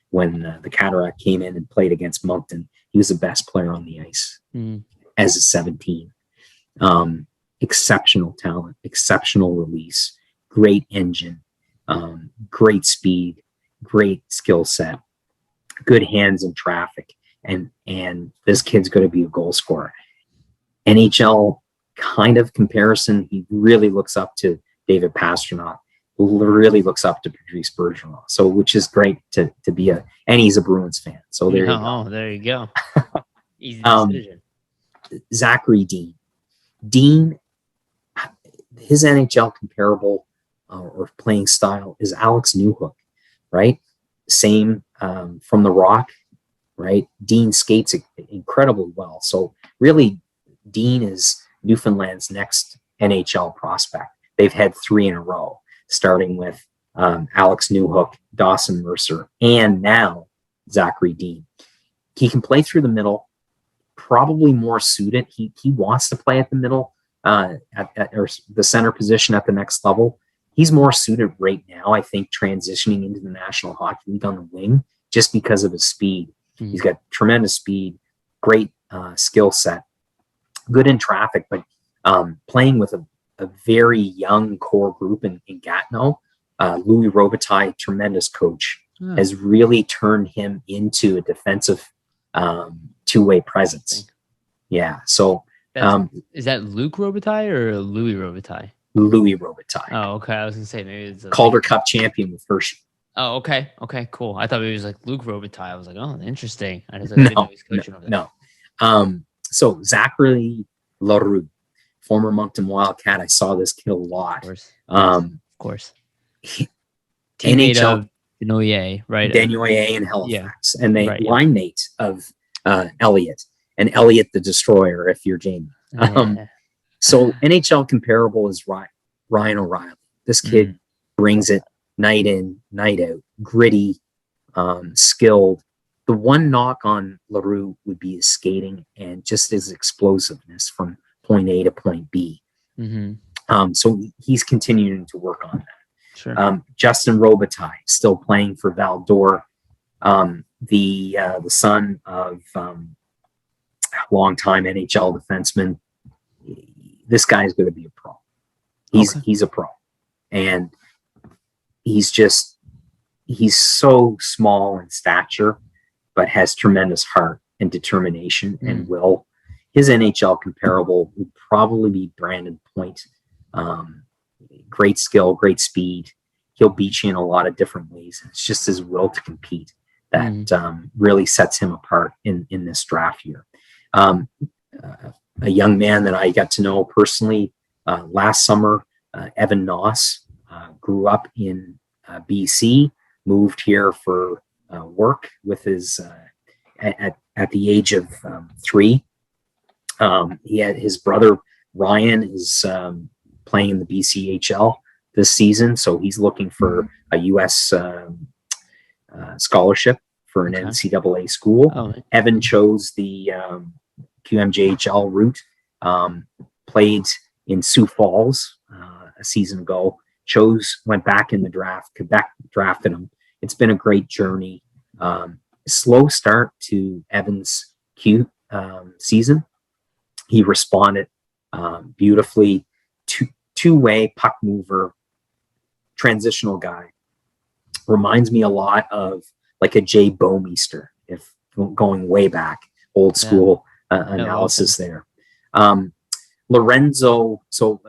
when the Cataract came in and played against Moncton. He was the best player on the ice as a 17. Exceptional talent, exceptional release, great engine, great speed, great skill set, good hands in traffic, and this kid's going to be a goal scorer. NHL kind of comparison, he really looks up to David Pastrnak, really looks up to Patrice Bergeron, so which is great to be and he's a Bruins fan. So there you go. Oh, there you go. Easy decision. Zachary Dean. Dean, his NHL comparable or playing style is Alex Newhook, right? Same from the Rock, right? Dean skates incredibly well. So really, Dean is Newfoundland's next NHL prospect. They've had 3 in a row, starting with Alex Newhook, Dawson Mercer, and now Zachary Dean. He can play through the middle, probably more suited. He wants to play at the middle, or the center position at the next level. He's more suited right now, I think, transitioning into the National Hockey League on the wing, just because of his speed. He's got tremendous speed, great skill set, good in traffic, but playing with a very young core group in Gatineau. Louis Robitaille, tremendous coach, has really turned him into a defensive two-way presence. Yeah. So is that Luc Robitaille or Louis Robitaille? Louis Robitaille. Oh, okay. I was gonna say maybe it's Calder Cup champion with Hershey. Oh, okay. Okay, cool. I thought maybe it was like Luc Robitaille. I was like, oh, interesting. I just didn't know he was coaching over there. No. So Zachary Leroux, former Moncton Wildcat. I saw this kid a lot. Of course. Teammate of Denoyer, right? Denoyer in Halifax. Yeah. And they line mate of Elliott, and Elliott the Destroyer, if you're Jamie. So NHL comparable is Ryan O'Reilly. This kid brings it night in, night out, gritty, skilled. The one knock on Leroux would be his skating and just his explosiveness from point A to point B. So he's continuing to work on that. Sure. Justin Robitaille, still playing for Val d'Or, the son of longtime NHL defenseman. This guy is going to be a pro. He's a pro, and he's so small in stature, but has tremendous heart and determination and will. His NHL comparable would probably be Brandon Point. Great skill, great speed. He'll beat you in a lot of different ways. It's just his will to compete that really sets him apart in this draft year. A young man that I got to know personally last summer, Evan Noss, grew up in BC, moved here for work with his at the age of 3. He had his brother Ryan is playing in the BCHL this season, so he's looking for a U.S. Scholarship for an NCAA school. Evan chose the QMJHL route, played in Sioux Falls a season ago, went back in the draft. Quebec drafted him. It's been a great journey. Slow start to Evan's Q season. He responded beautifully. Two-way puck mover, transitional guy. Reminds me a lot of like a Jay Bouwmeester, if going way back, old school analysis there. Lorenzo, so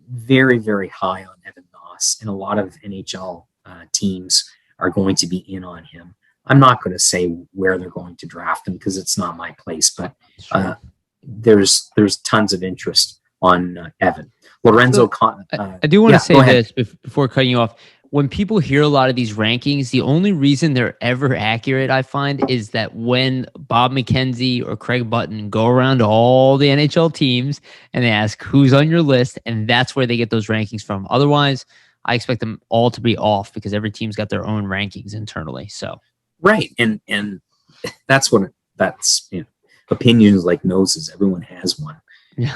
very, very high on Evan Noss, and a lot of NHL teams are going to be in on him. I'm not going to say where they're going to draft him because it's not my place, but there's tons of interest on Evan. Lorenzo. I do want to say this before cutting you off. When people hear a lot of these rankings, the only reason they're ever accurate, I find, is that when Bob McKenzie or Craig Button go around to all the NHL teams and they ask who's on your list, and that's where they get those rankings from. Otherwise, I expect them all to be off because every team's got their own rankings internally. So right, and that's opinions like noses. Everyone has one,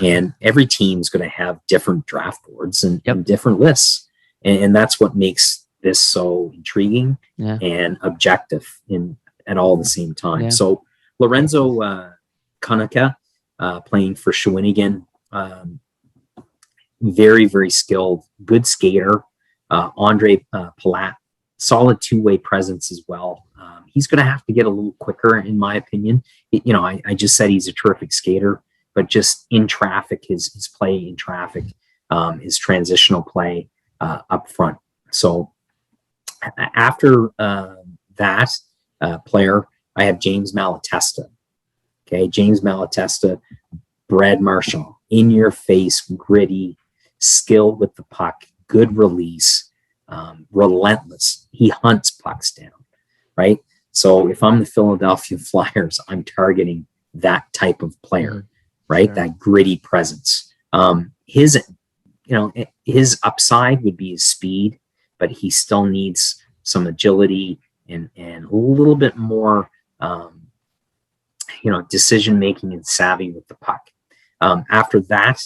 and every team's going to have different draft boards and different lists. And that's what makes this so intriguing and objective at all the same time. Yeah. So Lorenzo Kanaka, playing for Shawinigan, very, very skilled, good skater. Andre Palat, solid two-way presence as well. He's going to have to get a little quicker, in my opinion. I just said he's a terrific skater, but just in traffic, his play in traffic, his transitional play up front. So after that player, I have James Malatesta. Okay, James Malatesta, Brad Marchand, in your face, gritty, skill with the puck, good release, relentless. He hunts pucks down, right? So if I'm the Philadelphia Flyers, I'm targeting that type of player, right? Sure. That gritty presence. His upside would be his speed, but he still needs some agility and a little bit more, decision making and savvy with the puck. After that,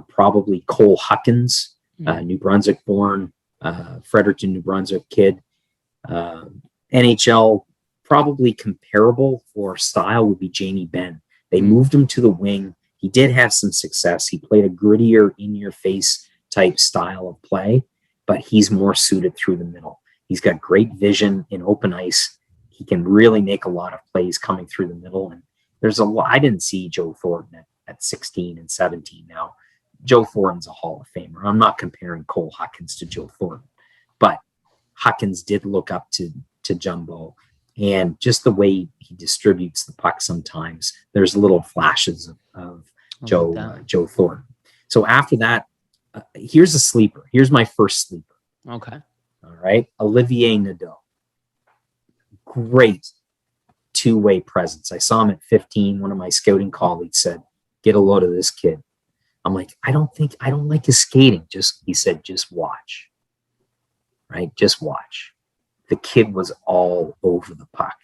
probably Cole Huckins, New Brunswick born, Fredericton, New Brunswick kid. NHL, probably comparable for style would be Jamie Benn. They moved him to the wing. He did have some success. He played a grittier, in-your-face type style of play, but he's more suited through the middle. He's got great vision in open ice. He can really make a lot of plays coming through the middle. And there's a lot. I didn't see Joe Thornton at 16 and 17 now. Joe Thornton's a Hall of Famer. I'm not comparing Cole Huckins to Joe Thornton, but Huckins did look up to Jumbo, and just the way he distributes the puck sometimes, there's little flashes of Joe Thornton. So after that, here's a sleeper. Here's my first sleeper. Okay. All right. Olivier Nadeau. Great two-way presence. I saw him at 15. One of my scouting colleagues said, "Get a load of this kid." I'm like, I don't like his skating. He said, just watch. Right? Just watch. The kid was all over the puck.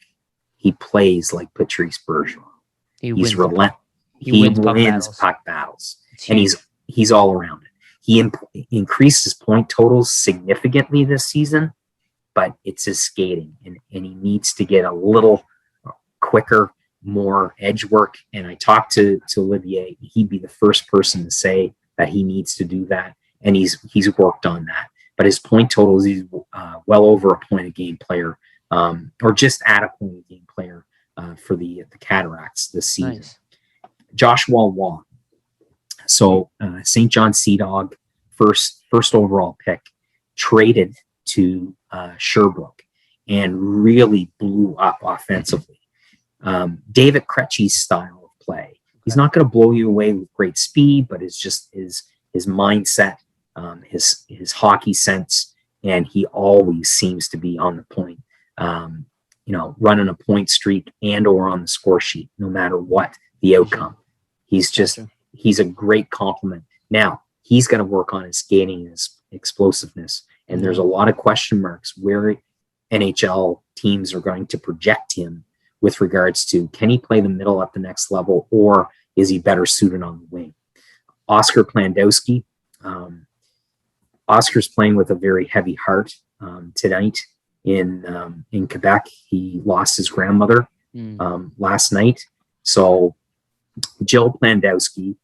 He plays like Patrice Bergeron. He's relentless. He wins puck battles. And he's all around it. He increased his point totals significantly this season, but it's his skating. And he needs to get a little quicker, more edge work. And I talked to Olivier. He'd be the first person to say that he needs to do that. And he's worked on that. But his point totals, he's well over a point a game player, or just at a point a game player for the Cataracts this season. Nice. Joshua Wong. So St. John Sea Dog, first overall pick, traded to Sherbrooke and really blew up offensively. David Krejci's style of play. He's not going to blow you away with great speed, but it's just his mindset, his hockey sense, and he always seems to be on the point, running a point streak and or on the score sheet, no matter what the outcome. He's a great compliment. Now, he's going to work on his skating and his explosiveness, and there's a lot of question marks where NHL teams are going to project him with regards to, can he play the middle at the next level, or is he better suited on the wing? Oscar Plandowski. Oscar's playing with a very heavy heart tonight in Quebec. He lost his grandmother last night. So Jill Plandowski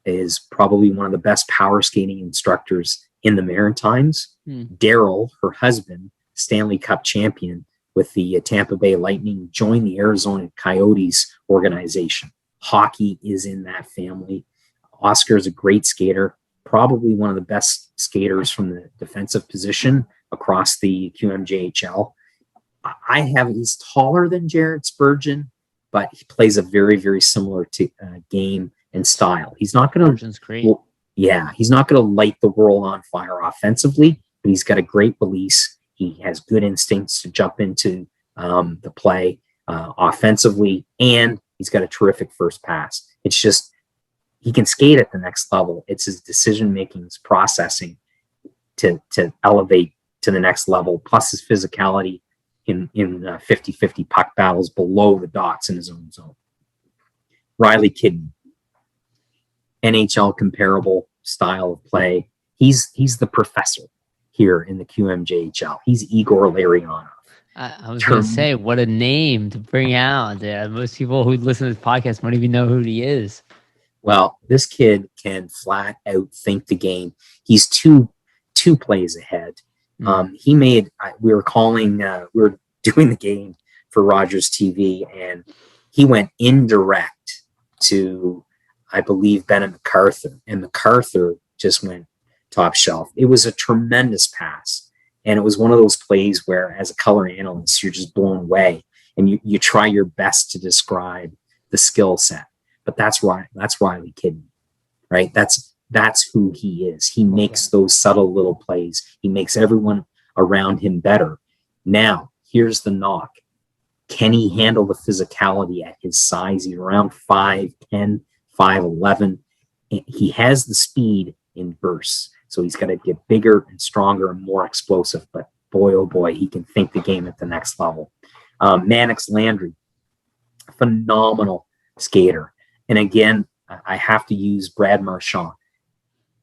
is probably one of the best power skating instructors in the Maritimes. Daryl, her husband, Stanley Cup champion with the Tampa Bay Lightning, joined the Arizona Coyotes organization. Hockey is in that family. Oscar is a great skater, probably one of the best skaters from the defensive position across the QMJHL. He's taller than Jared Spurgeon, but he plays a very, very similar game and style. He's not going to, he's not going to light the world on fire offensively, but he's got a great release. He has good instincts to jump into the play offensively, and he's got a terrific first pass. It's just, he can skate at the next level. It's his decision-making, his processing to elevate to the next level, plus his physicality in 50-50 puck battles below the dots in his own zone. Riley Kidney, NHL comparable style of play. He's the professor. here in the QMJHL. He's Igor Larionov. I was going to say, what a name to bring out. Yeah, most people who listen to this podcast won't even know who he is. Well, this kid can flat out think the game. He's two plays ahead. He made. We were doing the game for Rogers TV, and he went indirect to, I believe, Bennett MacArthur, and MacArthur just went top shelf. It was a tremendous pass, and it was one of those plays where, as a color analyst, you're just blown away, and you try your best to describe the skill set. But that's Riley Kidney, right? That's who he is. He makes those subtle little plays. He makes everyone around him better. Now, here's the knock. Can he handle the physicality at his size? He's around 5'10", 5'11". He has the speed in bursts. So he's got to get bigger and stronger and more explosive. But boy, oh boy, he can think the game at the next level. Mannix Landry, phenomenal skater. And again, I have to use Brad Marchand.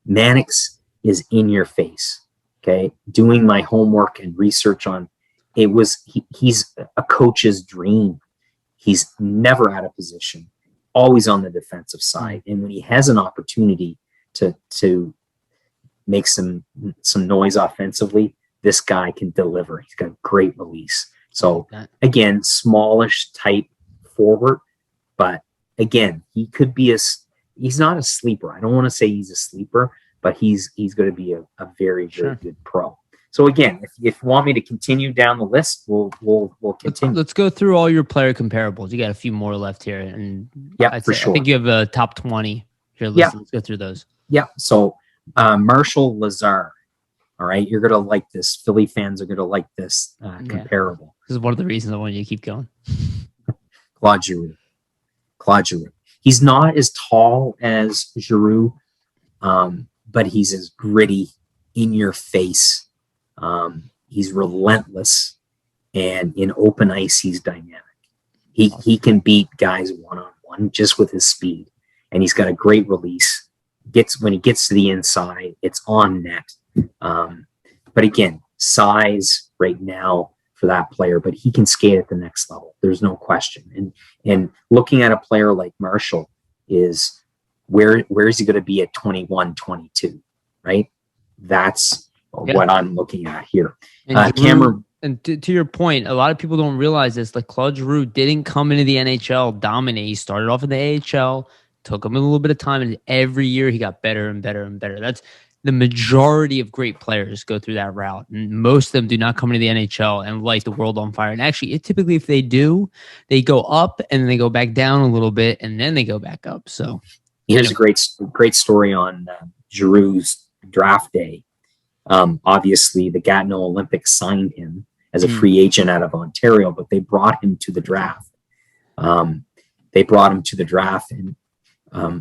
Mannix is in your face. Okay. Doing my homework and research on it he's a coach's dream. He's never out of position, always on the defensive side. And when he has an opportunity to make some noise offensively, this guy can deliver. He's got a great release. So again, smallish type forward, but again, he could be he's not a sleeper. I don't want to say he's a sleeper, but he's going to be a very, very good pro. So again, if you want me to continue down the list, we'll continue. Let's go through all your player comparables. You got a few more left here, and for sure. I think you have a top 20 here. Let's go through those. Yeah. So Marshall Lazar. All right, you're gonna like this. Philly fans are gonna like this comparable. This is one of the reasons I want you to keep going. Claude Giroux. He's not as tall as Giroux, but he's as gritty, in your face. He's relentless, and in open ice, he's dynamic. He can beat guys one-on-one just with his speed, and he's got a great release. When he gets to the inside, it's on net. But again, size right now for that player, but he can skate at the next level. There's no question. And looking at a player like Marshall is where is he going to be at 21, 22, right? That's what I'm looking at here. Cameron. And to your point, a lot of people don't realize this. Like Claude Giroux didn't come into the NHL dominate. He started off in the AHL, took him a little bit of time, and every year he got better and better and better. That's the majority of great players go through that route. And most of them do not come into the NHL and light the world on fire. And actually, typically, if they do, they go up and then they go back down a little bit and then they go back up. So here's a great story on Giroux's draft day. Obviously, the Gatineau Olympics signed him as a free agent out of Ontario, but they brought him to the draft. And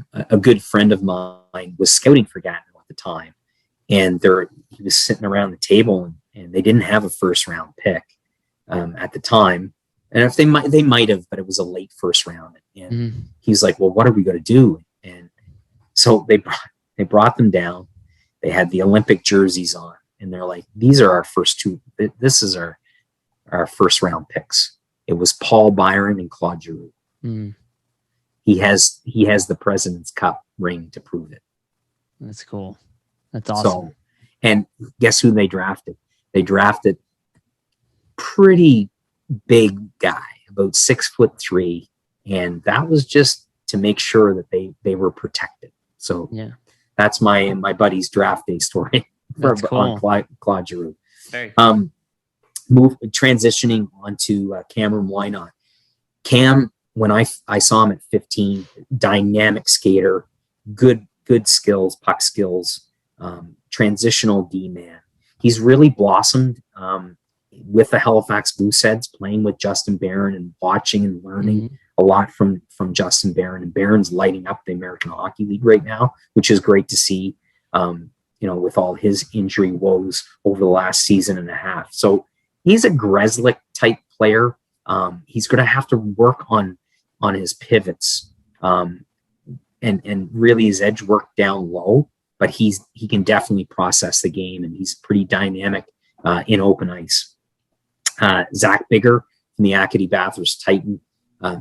a good friend of mine was scouting for Gatineau at the time, and he was sitting around the table, and they didn't have a first round pick at the time. And if they might have, but it was a late first round. And he's like, "Well, what are we going to do?" And so they brought them down. They had the Olympic jerseys on, and they're like, "These are our first two. This is our first round picks." It was Paul Byron and Claude Giroux. He has the President's Cup ring to prove it. That's cool. That's awesome. So, and guess who they drafted? They drafted pretty big guy, about 6'3", and that was just to make sure that they were protected. So that's my buddy's draft day story on Claude Giroux. Very cool. Transitioning onto Cameron Wynot. Cam, when I saw him at 15, dynamic skater, good skills, puck skills, transitional D-man. He's really blossomed with the Halifax Mooseheads, playing with Justin Barron and watching and learning a lot from Justin Barron. And Barron's lighting up the American Hockey League right now, which is great to see, with all his injury woes over the last season and a half. So he's a Grzelcyk type player. He's going to have to work on his pivots and really his edge work down low. but he can definitely process the game, and he's pretty dynamic in open ice. Zach Bigger from the Acadie Bathurst Titan.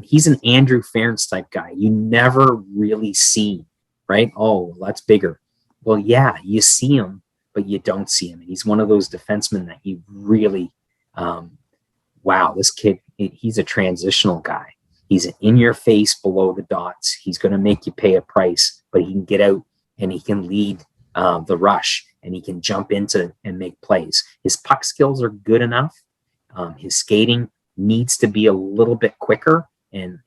He's an Andrew Ferentz type guy. You never really see, right? Oh, well, that's Bigger. Well, yeah, you see him, but you don't see him. And he's one of those defensemen that you really, wow, this kid, he's a transitional guy. He's in your face below the dots. He's going to make you pay a price, but he can get out and he can lead the rush, and he can jump into and make plays. His puck skills are good enough. His skating needs to be a little bit quicker and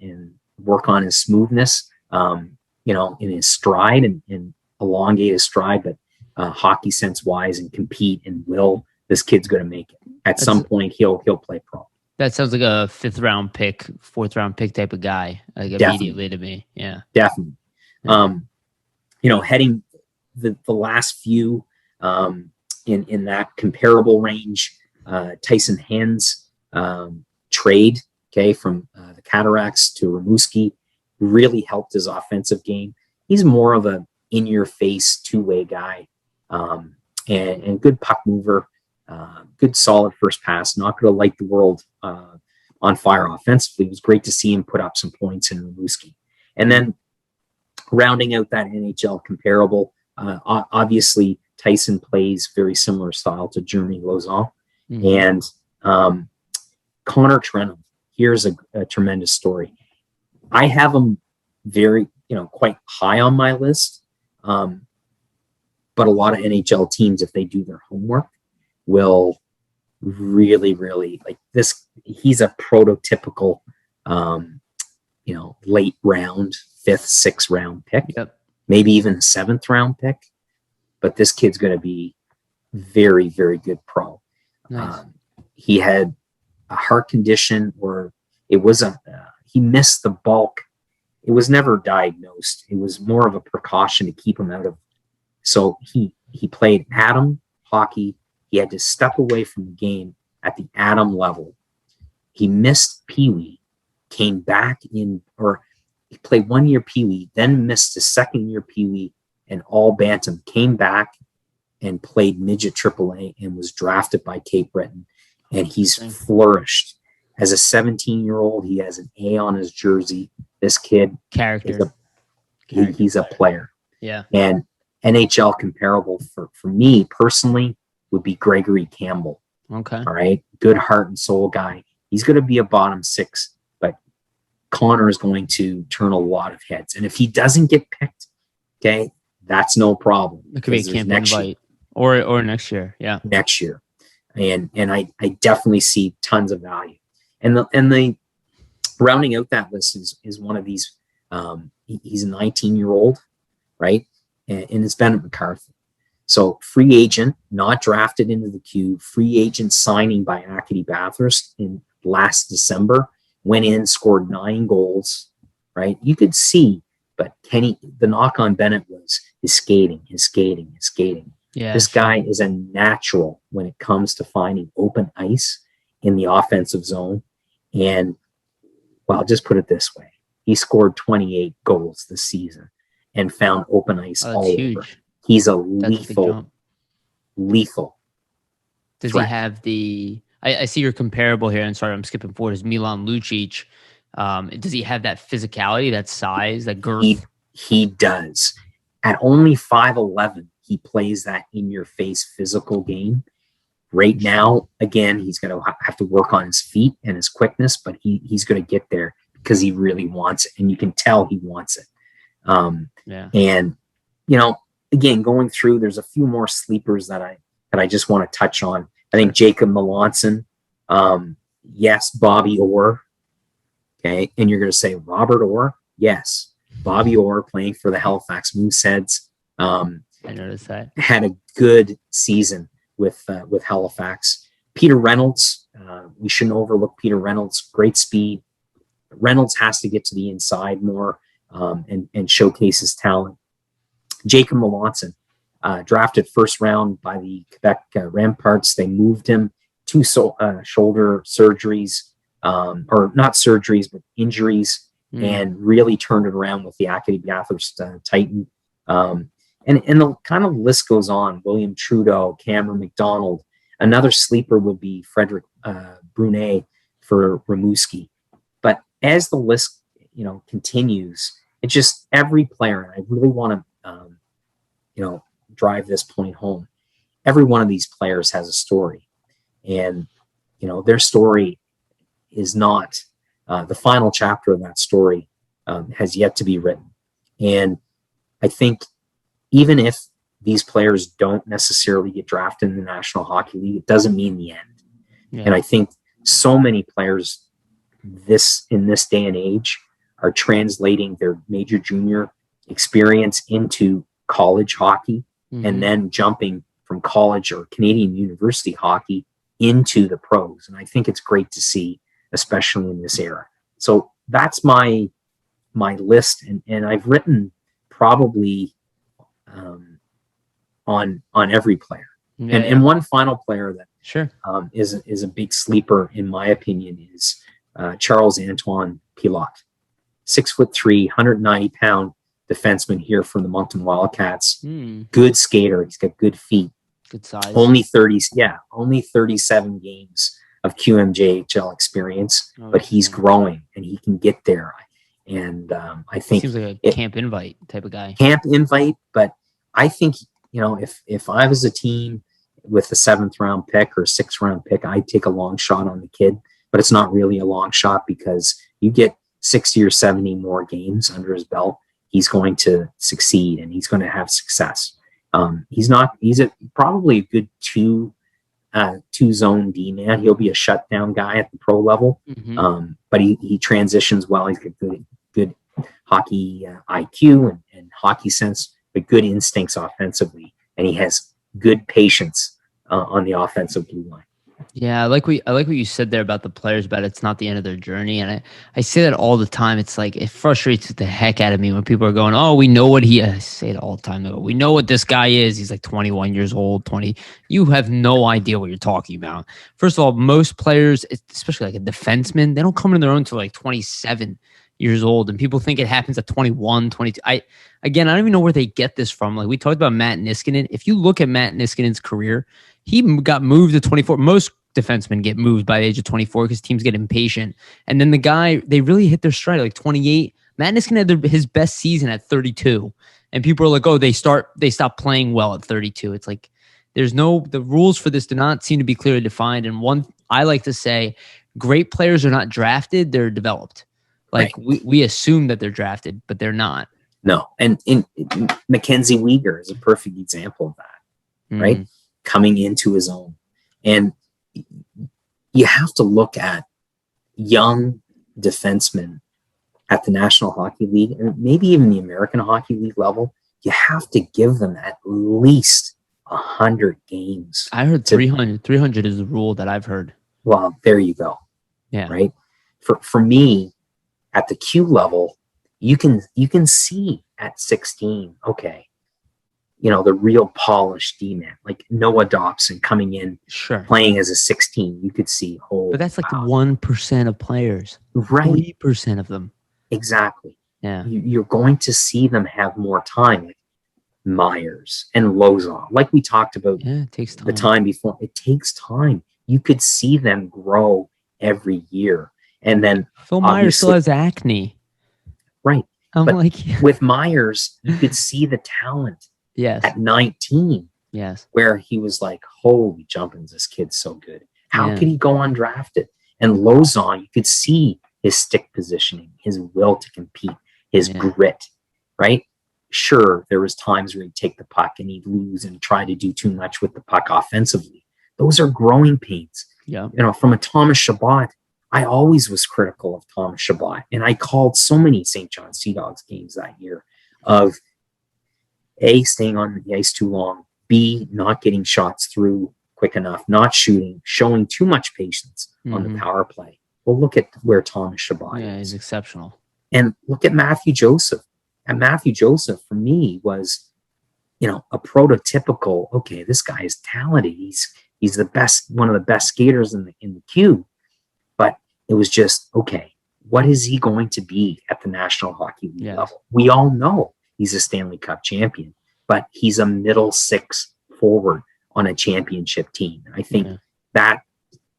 work on his smoothness, in his stride and elongate his stride, but hockey sense wise and compete and will, this kid's going to make it. At some point, he'll play pro. That sounds like a 5th round pick, 4th round pick type of guy, like immediately to me. Yeah, definitely. Heading the last few in that comparable range, Tyson Hens trade, from the Cataracts to Rimouski, really helped his offensive game. He's more of a in-your-face two-way guy, and good puck mover, good solid first pass. Not going to light the world on fire offensively. It was great to see him put up some points in Rimouski. And then rounding out that NHL comparable, obviously Tyson plays very similar style to Jeremy Lauzon. And Connor Trenholm, here's a tremendous story. I have him very, quite high on my list. But a lot of NHL teams, if they do their homework, will really, really like this. He's a prototypical, late round, 5th, 6th round pick, maybe even a 7th round pick. But this kid's going to be very, very good pro. Nice. He had a heart condition, or it was he missed the bulk. It was never diagnosed. It was more of a precaution to keep him out of. So he played atom hockey. He had to step away from the game at the atom level. He missed Pee Wee, came back he played 1 year Pee Wee, then missed his 2nd year Pee Wee and all bantam, came back and played midget AAA and was drafted by Cape Breton. And he's flourished. As a 17-year-old, he has an A on his jersey. This kid, he's a player. Yeah. And NHL comparable for me personally would be Gregory Campbell. Okay. All right. Good heart and soul guy. He's going to be a bottom 6, but Connor is going to turn a lot of heads. And if he doesn't get picked, that's no problem. It could be a camp invite or next year. Yeah. Next year. And I definitely see tons of value. And the rounding out that list is one of these. He's a 19-year-old, right? And it's Bennett McCarthy. So free agent, not drafted into the queue, free agent signing by Acadie Bathurst in last December, went in, scored 9 goals, right? You could see, but the knock on Bennett was his skating. Yeah, this guy is a natural when it comes to finding open ice in the offensive zone. And, well, just put it this way. He scored 28 goals this season and found open ice all over. He's a lethal. Does he have I see your comparable here, and sorry, I'm skipping forward, is Milan Lucic. Does he have that physicality, that size, that girth? He does. At only 5'11", he plays that in-your-face physical game. Right now, again, he's going to have to work on his feet and his quickness, but he's going to get there because he really wants it, and you can tell he wants it. And again, going through, there's a few more sleepers that I just want to touch on. I think Jacob Melanson, yes, Bobby Orr. Okay, and you're going to say Robert Orr, yes, Bobby Orr playing for the Halifax Mooseheads. I noticed that. Had a good season with Halifax. Peter Reynolds, we shouldn't overlook Peter Reynolds. Great speed. Reynolds has to get to the inside more and showcase his talent. Jacob Melanson, drafted 1st round by the Quebec Ramparts. They moved him 2 shoulder surgeries, or not surgeries, but injuries, and really turned it around with the Acadie Bathurst Titan. And And the kind of list goes on. William Trudeau, Cameron McDonald. Another sleeper would be Frederick Brunet for Rimouski. But as the list, continues, it's just every player, and I really want to, drive this point home. Every one of these players has a story, and their story is not the final chapter of that story has yet to be written. And I think even if these players don't necessarily get drafted in the National Hockey League, it doesn't mean the end. Yeah. And I think so many players in this day and age are translating their major junior experience into college hockey, and then jumping from college or Canadian university hockey into the pros. And I think it's great to see, especially in this era. So that's my list. And I've written probably on every player. And one final player that is a big sleeper, in my opinion, is Charles Antoine Pilote. 6'3", 190-pound defenseman here from the Moncton Wildcats. Good skater. He's got good feet. Good size. Only 37 games of QMJHL experience, but he's growing and he can get there. And I think seems like a camp invite type of guy. Camp invite, but I think if I was a team with a 7th round pick or 6th round pick, I'd take a long shot on the kid. But it's not really a long shot, because you get 60 or 70 more games under his belt, he's going to succeed and he's going to have success. He's probably a good two zone D man. He'll be a shutdown guy at the pro level. But he transitions well. He's got good hockey IQ and hockey sense, but good instincts offensively. And he has good patience on the offensive blue line. Yeah, I like what you said there about the players, about it's not the end of their journey. And I say that all the time. It's like, it frustrates the heck out of me when people are going, oh, we know what I say it all the time, though. We know what this guy is. He's like 21 years old, 20. You have no idea what you're talking about. First of all, most players, especially like a defenseman, they don't come into their own until like 27 years old. And people think it happens at 21, 22. I don't even know where they get this from. Like, we talked about Matt Niskanen. If you look at Matt Niskanen's career, he got moved at 24. Most defensemen get moved by the age of 24 because teams get impatient. And then they really hit their stride like 28. Matt Niskanen had his best season at 32. And people are like, oh, they stop playing well at 32. It's like, the rules for this do not seem to be clearly defined. And one, I like to say, great players are not drafted, they're developed. Like, right. we assume that they're drafted, but they're not. No. And Mackenzie Weegar is a perfect example of that, right? Coming into his own. And you have to look at young defensemen at the National Hockey League and maybe even the American Hockey League level. You have to give them at least 100 games. I heard 300. 300 is the rule that I've heard. Well, there you go. Yeah. Right. For me, at the Q level, you can see at 16, okay, the real polished D-man, like Noah Dobson coming in, playing as a 16, you could see, but that's like 1% of players, right? 3% of them. Exactly. Yeah. You're going to see them have more time, like Myers and Lozon, like we talked about. Yeah, it takes time. The time before. It takes time. You could see them grow every year. And then Phil Myers still has acne. Right. But with Myers, you could see the talent. Yes. At 19. Yes. Where he was like, holy jumpins, this kid's so good. How could he go undrafted? And Lozon, you could see his stick positioning, his will to compete, his grit, right? Sure, there was times where he'd take the puck and he'd lose and try to do too much with the puck offensively. Those are growing pains. Yeah. From a Thomas Chabot, I always was critical of Thomas Chabot. And I called so many St. John Sea Dogs games that year of A, staying on the ice too long, B, not getting shots through quick enough, not shooting, showing too much patience on the power play. Well, look at where Thomas Chabot is. Yeah, he's exceptional. And look at Matthew Joseph. And Matthew Joseph, for me, was, a prototypical, okay, this guy is talented. He's the best, one of the best skaters in the queue. But it was just, okay, what is he going to be at the National Hockey League level? We all know he's a Stanley Cup champion. but he's a middle six forward on a championship team. I think that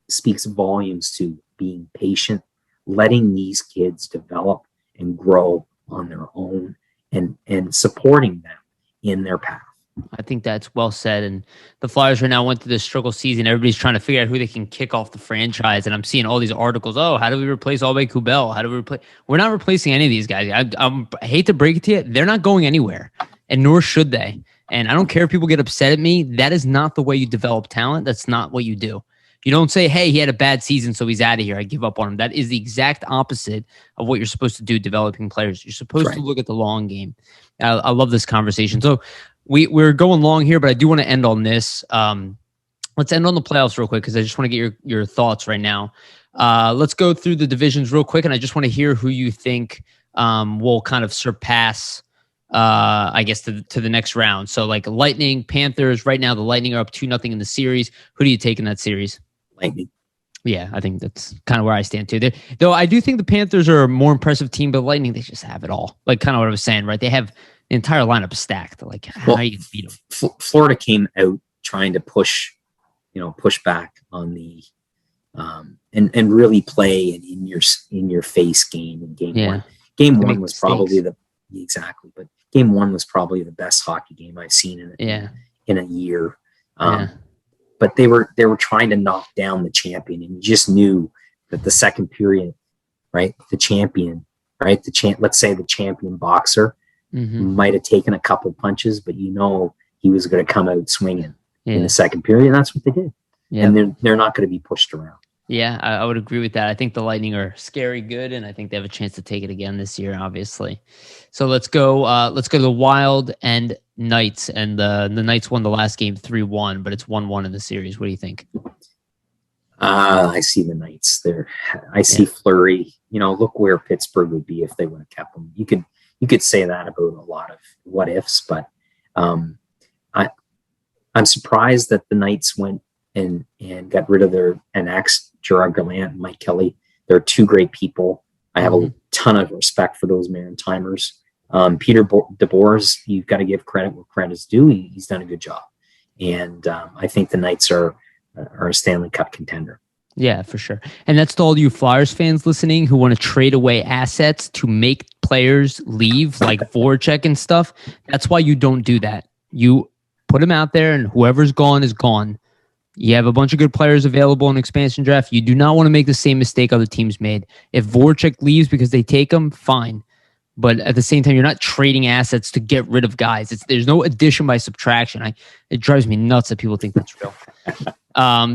speaks volumes to being patient, letting these kids develop and grow on their own, and supporting them in their path. I think that's well said. And the Flyers right now went through this struggle season. Everybody's trying to figure out who they can kick off the franchise. And I'm seeing all these articles. Oh, how do we replace Albe Kubel? How do we replace? We're not replacing any of these guys. I hate to break it to you. They're not going anywhere, and nor should they. And I don't care if people get upset at me. That is not the way you develop talent. That's not what you do. You don't say, hey, he had a bad season, so he's out of here. I give up on him. That is the exact opposite of what you're supposed to do developing players. You're supposed to look at the long game. I love this conversation. So we're going long here, but I do want to end on this. Let's end on the playoffs real quick because I just want to get your thoughts right now. Let's go through the divisions real quick, and I just want to hear who you think will kind of surpass, I guess, to the next round. So like Lightning, Panthers, right now the Lightning are up 2-0 in the series. Who do you take in that series? Lightning. Yeah, I think that's kind of where I stand too. Though I do think the Panthers are a more impressive team, but Lightning, they just have it all. Like kind of what I was saying, right? They have the entire lineup stacked. Like how are you going to beat them? Florida came out trying to push back on the and really play in your face game in game one. Game one was probably but game one was probably the best hockey game I've seen in a year. But they were trying to knock down the champion, and you just knew that the second period, right? The champion, right? Let's say the champion boxer might have taken a couple punches, but he was going to come out swinging in the second period, and that's what they did. And they're not going to be pushed around. Yeah, I would agree with that. I think the Lightning are scary good, and I think they have a chance to take it again this year, obviously. So let's go to the Wild and Knights, and the Knights won the last game 3-1, but it's 1-1 in the series. What do you think? I see the Knights there. I see Fleury. Look where Pittsburgh would be if they would have kept them. You could say that about a lot of what ifs, but I'm surprised that the Knights went and got rid of their ex Gerard Gallant and Mike Kelly. They're two great people. I have a ton of respect for those Maritimers. Peter DeBoers, you've got to give credit where credit's due. He's done a good job. And I think the Knights are a Stanley Cup contender. Yeah, for sure. And that's to all you Flyers fans listening who want to trade away assets to make players leave, like Voracek and stuff. That's why you don't do that. You put them out there, and whoever's gone is gone. You have a bunch of good players available in expansion draft. You do not want to make the same mistake other teams made. If Voracek leaves because they take him, fine. But at the same time, you're not trading assets to get rid of guys. There's no addition by subtraction. It drives me nuts that people think that's real.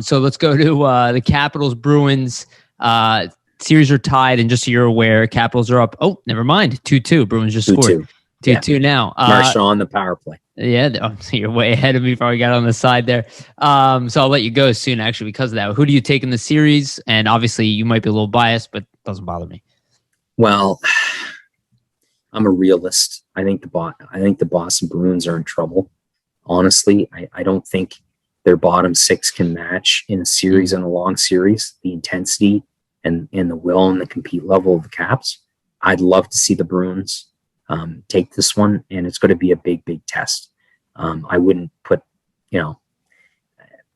So let's go to the Capitals Bruins. Series are tied, and just so you're aware, Capitals are up. Oh, never mind. 2-2. Bruins just scored. 2-2 now. Marshall on the power play. Yeah, you're way ahead of me before I got on the side there. So I'll let you go soon, actually, because of that. Who do you take in the series? And obviously, you might be a little biased, but it doesn't bother me. Well, I'm a realist. I think the Boston Bruins are in trouble. Honestly, I don't think their bottom six can match in a series, in a long series, the intensity and the will and the compete level of the Caps. I'd love to see the Bruins take this one, and it's going to be a big test. I wouldn't put,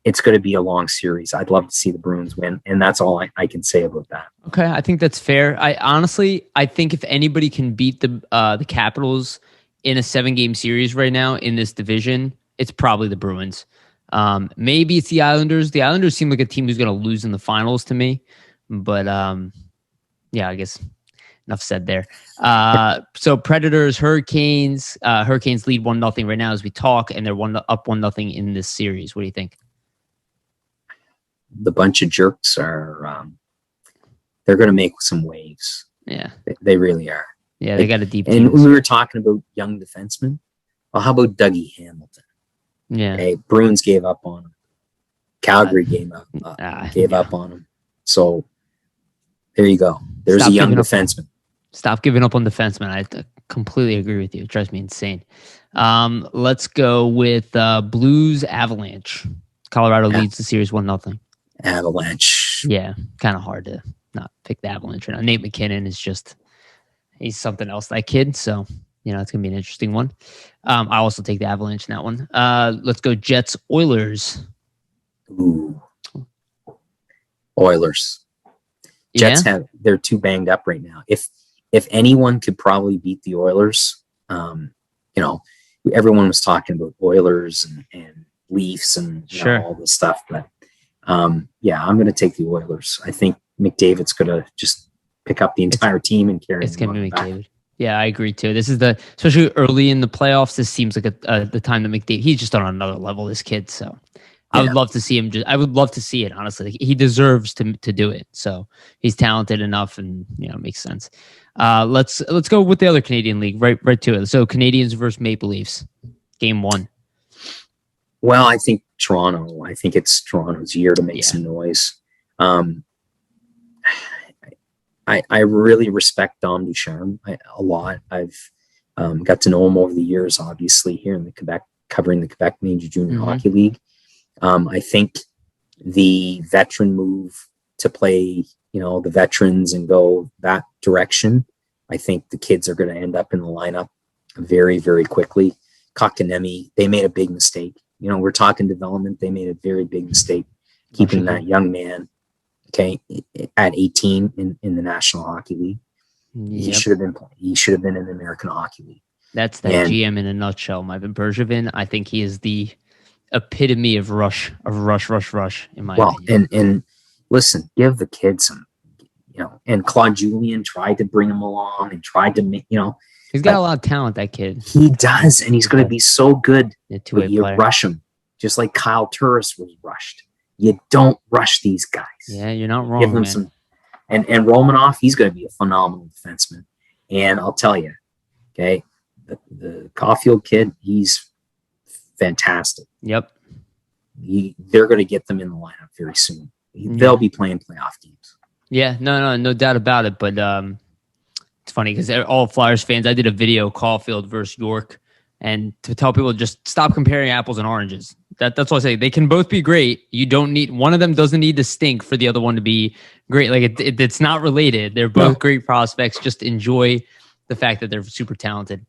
it's going to be a long series. I'd love to see the Bruins win, and that's all I can say about that. Okay, I think that's fair. I think if anybody can beat the Capitals in a 7-game series right now in this division, it's probably the Bruins. Maybe it's the Islanders. The Islanders seem like a team who's going to lose in the finals to me, but I guess enough said there. So Predators, Hurricanes. Hurricanes lead 1-0 right now as we talk, and they're up 1-0 in this series. What do you think? The bunch of jerks are they're going to make some waves. Yeah, they really are. Yeah, they got a deep team. And we were talking about young defensemen. Well, how about Dougie Hamilton? Yeah, okay, Bruins gave up on him. Calgary gave up on him. So there you go. There's a young defenseman. Stop giving up on defensemen. I completely agree with you. It drives me insane. Let's go with Blues Avalanche. Colorado leads the series 1-0. Avalanche. Yeah, kind of hard to not pick the Avalanche right now. Nate McKinnon is he's something else, that kid. So it's going to be an interesting one. I also take the Avalanche in that one. Let's go Jets Oilers. Ooh. Oilers. Jets they're too banged up right now. If anyone could probably beat the Oilers, everyone was talking about Oilers and Leafs and all this stuff, but I'm going to take the Oilers. I think McDavid's going to just pick up the entire team and carry. It's going to be McDavid. Yeah, I agree too. This is especially early in the playoffs. This seems like the time that McDavid. He's just on another level. This kid, so I would love to see him. I would love to see it. Honestly, he deserves to do it. So he's talented enough, and it makes sense. Let's go with the other Canadian league. Right to it. So Canadians versus Maple Leafs, Game 1. Well, I think Toronto. I think it's Toronto's year to make some noise. I really respect Dom Ducharme a lot. I've got to know him over the years, obviously, here in the Quebec, covering the Quebec Major Junior Hockey League. I think the veteran move to play, the veterans and go that direction, I think the kids are going to end up in the lineup very, very quickly. Kotkaniemi, they made a big mistake. We're talking development. They made a very big mistake keeping that young man, at 18 in the National Hockey League. Yep. He should have been in the American Hockey League. That's that GM in a nutshell, Ivan Bergevin. I think he is the epitome of rush in my opinion. And listen, give the kid some, and Claude Julien tried to bring him along and tried to make, he's got a lot of talent, that kid. He does, and he's going to be so good. But you rush him, just like Kyle Turris was rushed. You don't rush these guys. Yeah, you're not wrong, give them some, and Romanoff, he's going to be a phenomenal defenseman. And I'll tell you, the Caulfield kid, he's fantastic. Yep. They're going to get them in the lineup very soon. They'll be playing playoff games. Yeah, no doubt about it. But it's funny because all Flyers fans, I did a video, Caulfield versus York, and to tell people just stop comparing apples and oranges. That's what I say. They can both be great. You don't need one of them doesn't need to stink for the other one to be great. Like it's not related. They're both great prospects. Just enjoy the fact that they're super talented.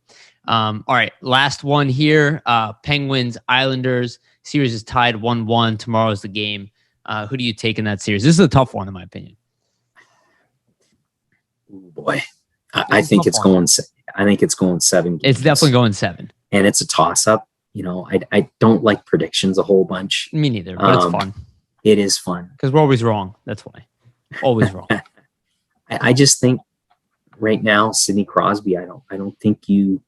All right, last one here. Penguins, Islanders. Series is tied 1-1. Tomorrow's the game. Who do you take in that series? This is a tough one, in my opinion. Oh boy, I think it's going 7 games. It's definitely going 7, and it's a toss-up. I don't like predictions a whole bunch. Me neither, but it's fun. It is fun because we're always wrong. That's why, always wrong. I just think right now, Sidney Crosby. I don't think you,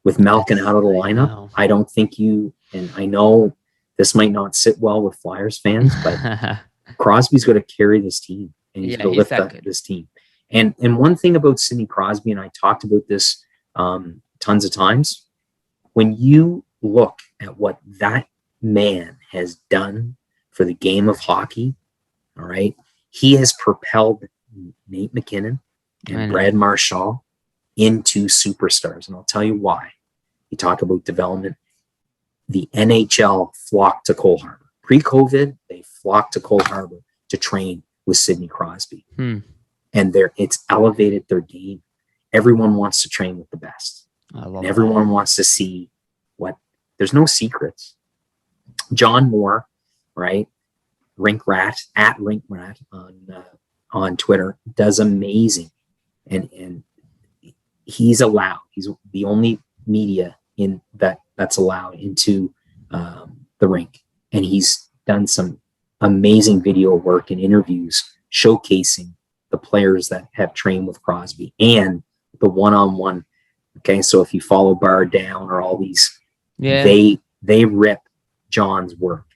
with Malkin out of the lineup. I don't think you. And I know this might not sit well with Flyers fans, but Crosby's going to carry this team, and he's going to lift up this team. And one thing about Sidney Crosby, and I talked about this tons of times, when you look at what that man has done for the game of hockey, all right, he has propelled Nate McKinnon and Brad Marchand into superstars. And I'll tell you why. You talk about development. The NHL flocked to Cole Harbour. Pre-COVID, they flocked to Cole Harbour to train with Sidney Crosby. And it's elevated their game. Everyone wants to train with the best. And everyone wants to see there's no secrets. John Moore, right? Rink Rat on Twitter does amazing. And he's the only media that's allowed into the rink. And he's done some amazing video work and interviews showcasing the players that have trained with Crosby and the one-on-one. Okay, so if you follow Bar Down or all these, they rip John's work,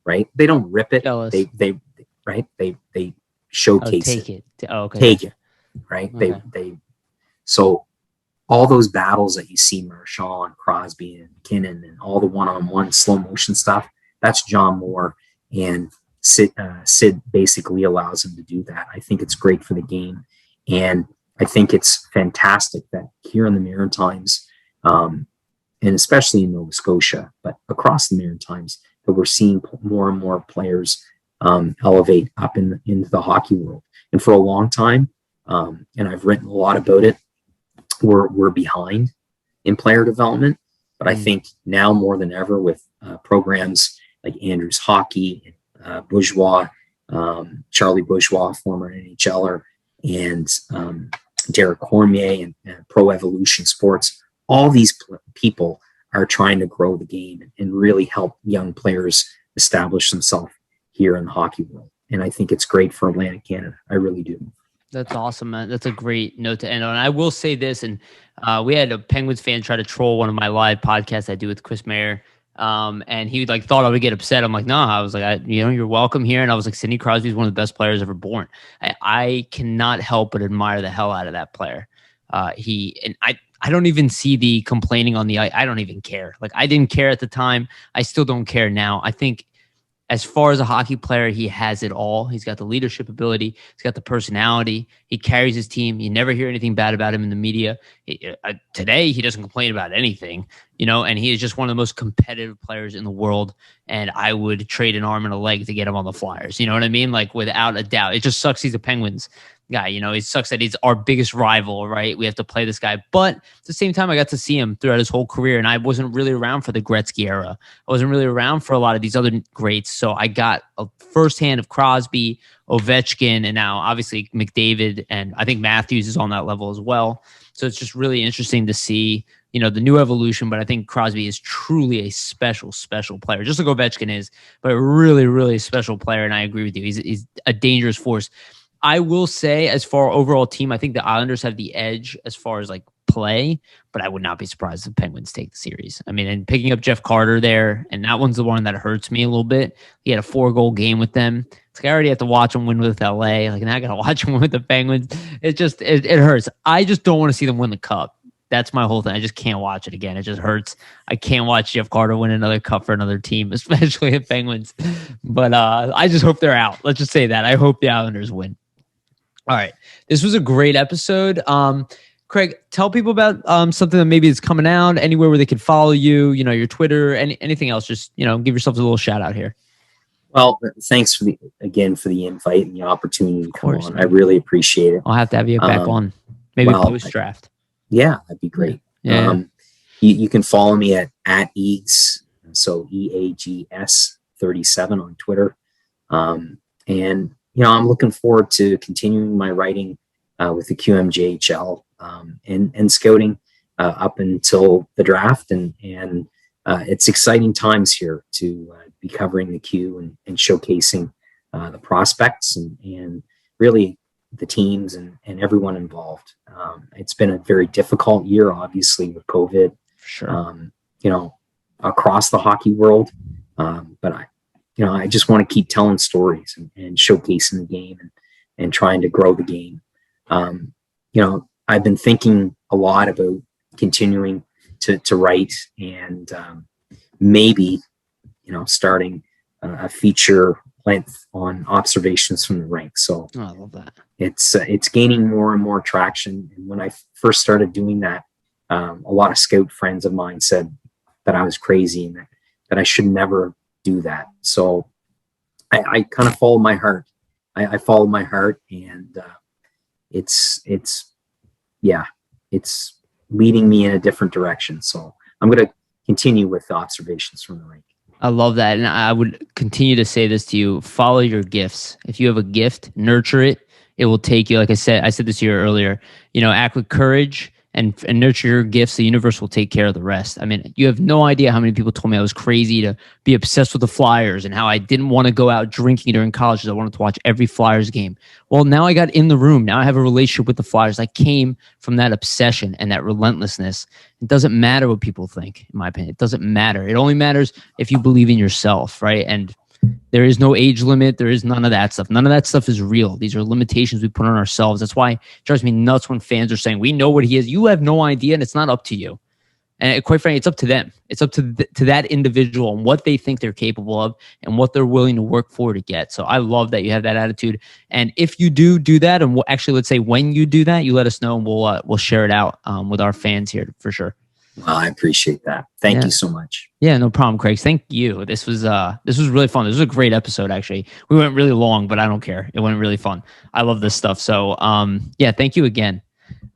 right? They don't rip it. They showcase it. Take it, right? Okay. So all those battles that you see Marchand, Crosby, and McKinnon, and all the one-on-one slow motion stuff, that's John Moore, and Sid basically allows him to do that. I think it's great for the game, and I think it's fantastic that here in the Maritimes, and especially in Nova Scotia, but across the Maritimes, that we're seeing more and more players elevate up into the hockey world. And for a long time, and I've written a lot about it, we're behind. in player development. But I think now more than ever with programs like Andrews Hockey, Bourgeois, Charlie Bourgeois, former NHLer, and Derek Cormier and Pro Evolution Sports, all these people are trying to grow the game and really help young players establish themselves here in the hockey world. And I think it's great for Atlantic Canada. I really do. That's awesome, man. That's a great note to end on. I will say this, and we had a Penguins fan try to troll one of my live podcasts I do with Chris Mayer. And he like thought I would get upset. I'm like, no, I was like, you're welcome here. And I was like, Sidney Crosby is one of the best players ever born. I cannot help but admire the hell out of that player. I don't even see the complaining on the ice. I don't even care. Like, I didn't care at the time. I still don't care now. I think as far as a hockey player, he has it all. He's got the leadership ability. He's got the personality. He carries his team. You never hear anything bad about him in the media. Today, he doesn't complain about anything, and he is just one of the most competitive players in the world. And I would trade an arm and a leg to get him on the Flyers. You know what I mean? Like, without a doubt. It just sucks he's a Penguins guy. It sucks that he's our biggest rival, right? We have to play this guy. But at the same time, I got to see him throughout his whole career, and I wasn't really around for the Gretzky era. I wasn't really around for a lot of these other greats. So I got a firsthand of Crosby, Ovechkin, and now obviously McDavid, and I think Matthews is on that level as well. So it's just really interesting to see, the new evolution. But I think Crosby is truly a special, special player, just like Ovechkin is, but a really, really special player. And I agree with you. He's a dangerous force. I will say, as far overall team, I think the Islanders have the edge as far as like play, but I would not be surprised if the Penguins take the series. I mean, and picking up Jeff Carter there, and that one's the one that hurts me a little bit. He had a 4-goal game with them. It's like I already have to watch him win with LA. Like, now I got to watch him win with the Penguins. It hurts. I just don't want to see them win the cup. That's my whole thing. I just can't watch it again. It just hurts. I can't watch Jeff Carter win another cup for another team, especially the Penguins. But I just hope they're out. Let's just say that. I hope the Islanders win. All right. This was a great episode. Craig, tell people about something that maybe is coming out, anywhere where they can follow you, your Twitter, anything else. Just, give yourself a little shout out here. Well, thanks for the invite and the opportunity to come on. I really appreciate it. I'll have to have you back on. Maybe post-draft. Yeah, that'd be great. Yeah. You can follow me at Eags, so EAGS 37 on Twitter. And I'm looking forward to continuing my writing with the QMJHL and scouting up until the draft. And it's exciting times here to be covering the Q and showcasing the prospects and really the teams and everyone involved. It's been a very difficult year, obviously, with COVID, sure. Across the hockey world. But I just want to keep telling stories and showcasing the game and trying to grow the game. I've been thinking a lot about continuing to write and maybe, starting a feature length on observations from the rink. So I love that. It's gaining more and more traction. And when I first started doing that, a lot of scout friends of mine said that I was crazy and that I should never do that. So I kind of followed my heart. I followed my heart, and it's leading me in a different direction. So I'm going to continue with the observations from the rink. I love that. And I would continue to say this to you: follow your gifts. If you have a gift, nurture it. It will take you, like I said this here earlier, act with courage and nurture your gifts. The universe will take care of the rest. I mean, you have no idea how many people told me I was crazy to be obsessed with the Flyers and how I didn't want to go out drinking during college because I wanted to watch every Flyers game. Well, now I got in the room. Now I have a relationship with the Flyers. I came from that obsession and that relentlessness. It doesn't matter what people think, in my opinion. It doesn't matter. It only matters if you believe in yourself, right? And there is no age limit. There is none of that stuff. None of that stuff is real. These are limitations we put on ourselves. That's why it drives me nuts when fans are saying, we know what he is. You have no idea, and it's not up to you. And quite frankly, it's up to them. It's up to that individual and what they think they're capable of and what they're willing to work for to get. So I love that you have that attitude. And if you do that, and actually, let's say when you do that, you let us know, and we'll share it out with our fans here for sure. Well, I appreciate that. Thank you so much. Yeah, no problem, Craig. Thank you. This was really fun. This was a great episode, actually. We went really long, but I don't care. It went really fun. I love this stuff. So, thank you again.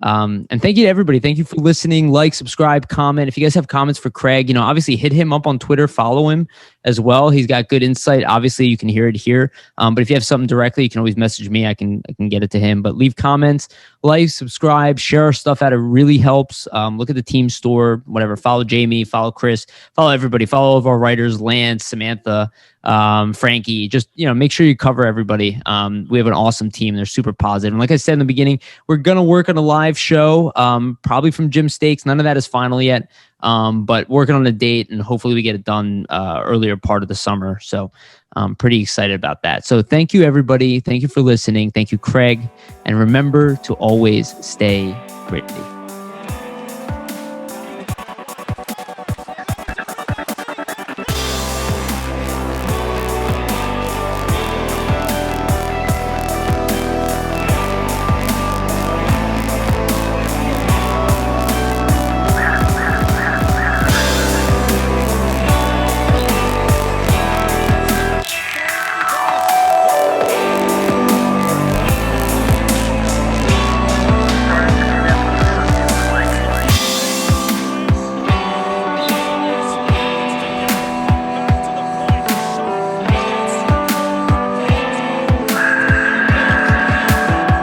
And thank you to everybody. Thank you for listening. Like, subscribe, comment. If you guys have comments for Craig, obviously hit him up on Twitter, follow him as well. He's got good insight. Obviously you can hear it here. But if you have something directly, you can always message me. I can get it to him, but leave comments, like, subscribe, share our stuff out. It really helps. Look at the team store, whatever. Follow Jamie, follow Chris, follow everybody, follow all of our writers, Lance, Samantha, Frankie. Just, make sure you cover everybody. We have an awesome team. They're super positive. And like I said in the beginning, we're going to work on a live show, probably from Jim Stakes. None of that is final yet. But working on a date, and hopefully we get it done earlier part of the summer. So I'm pretty excited about that. So thank you, everybody. Thank you for listening. Thank you, Craig. And remember to always stay gritty.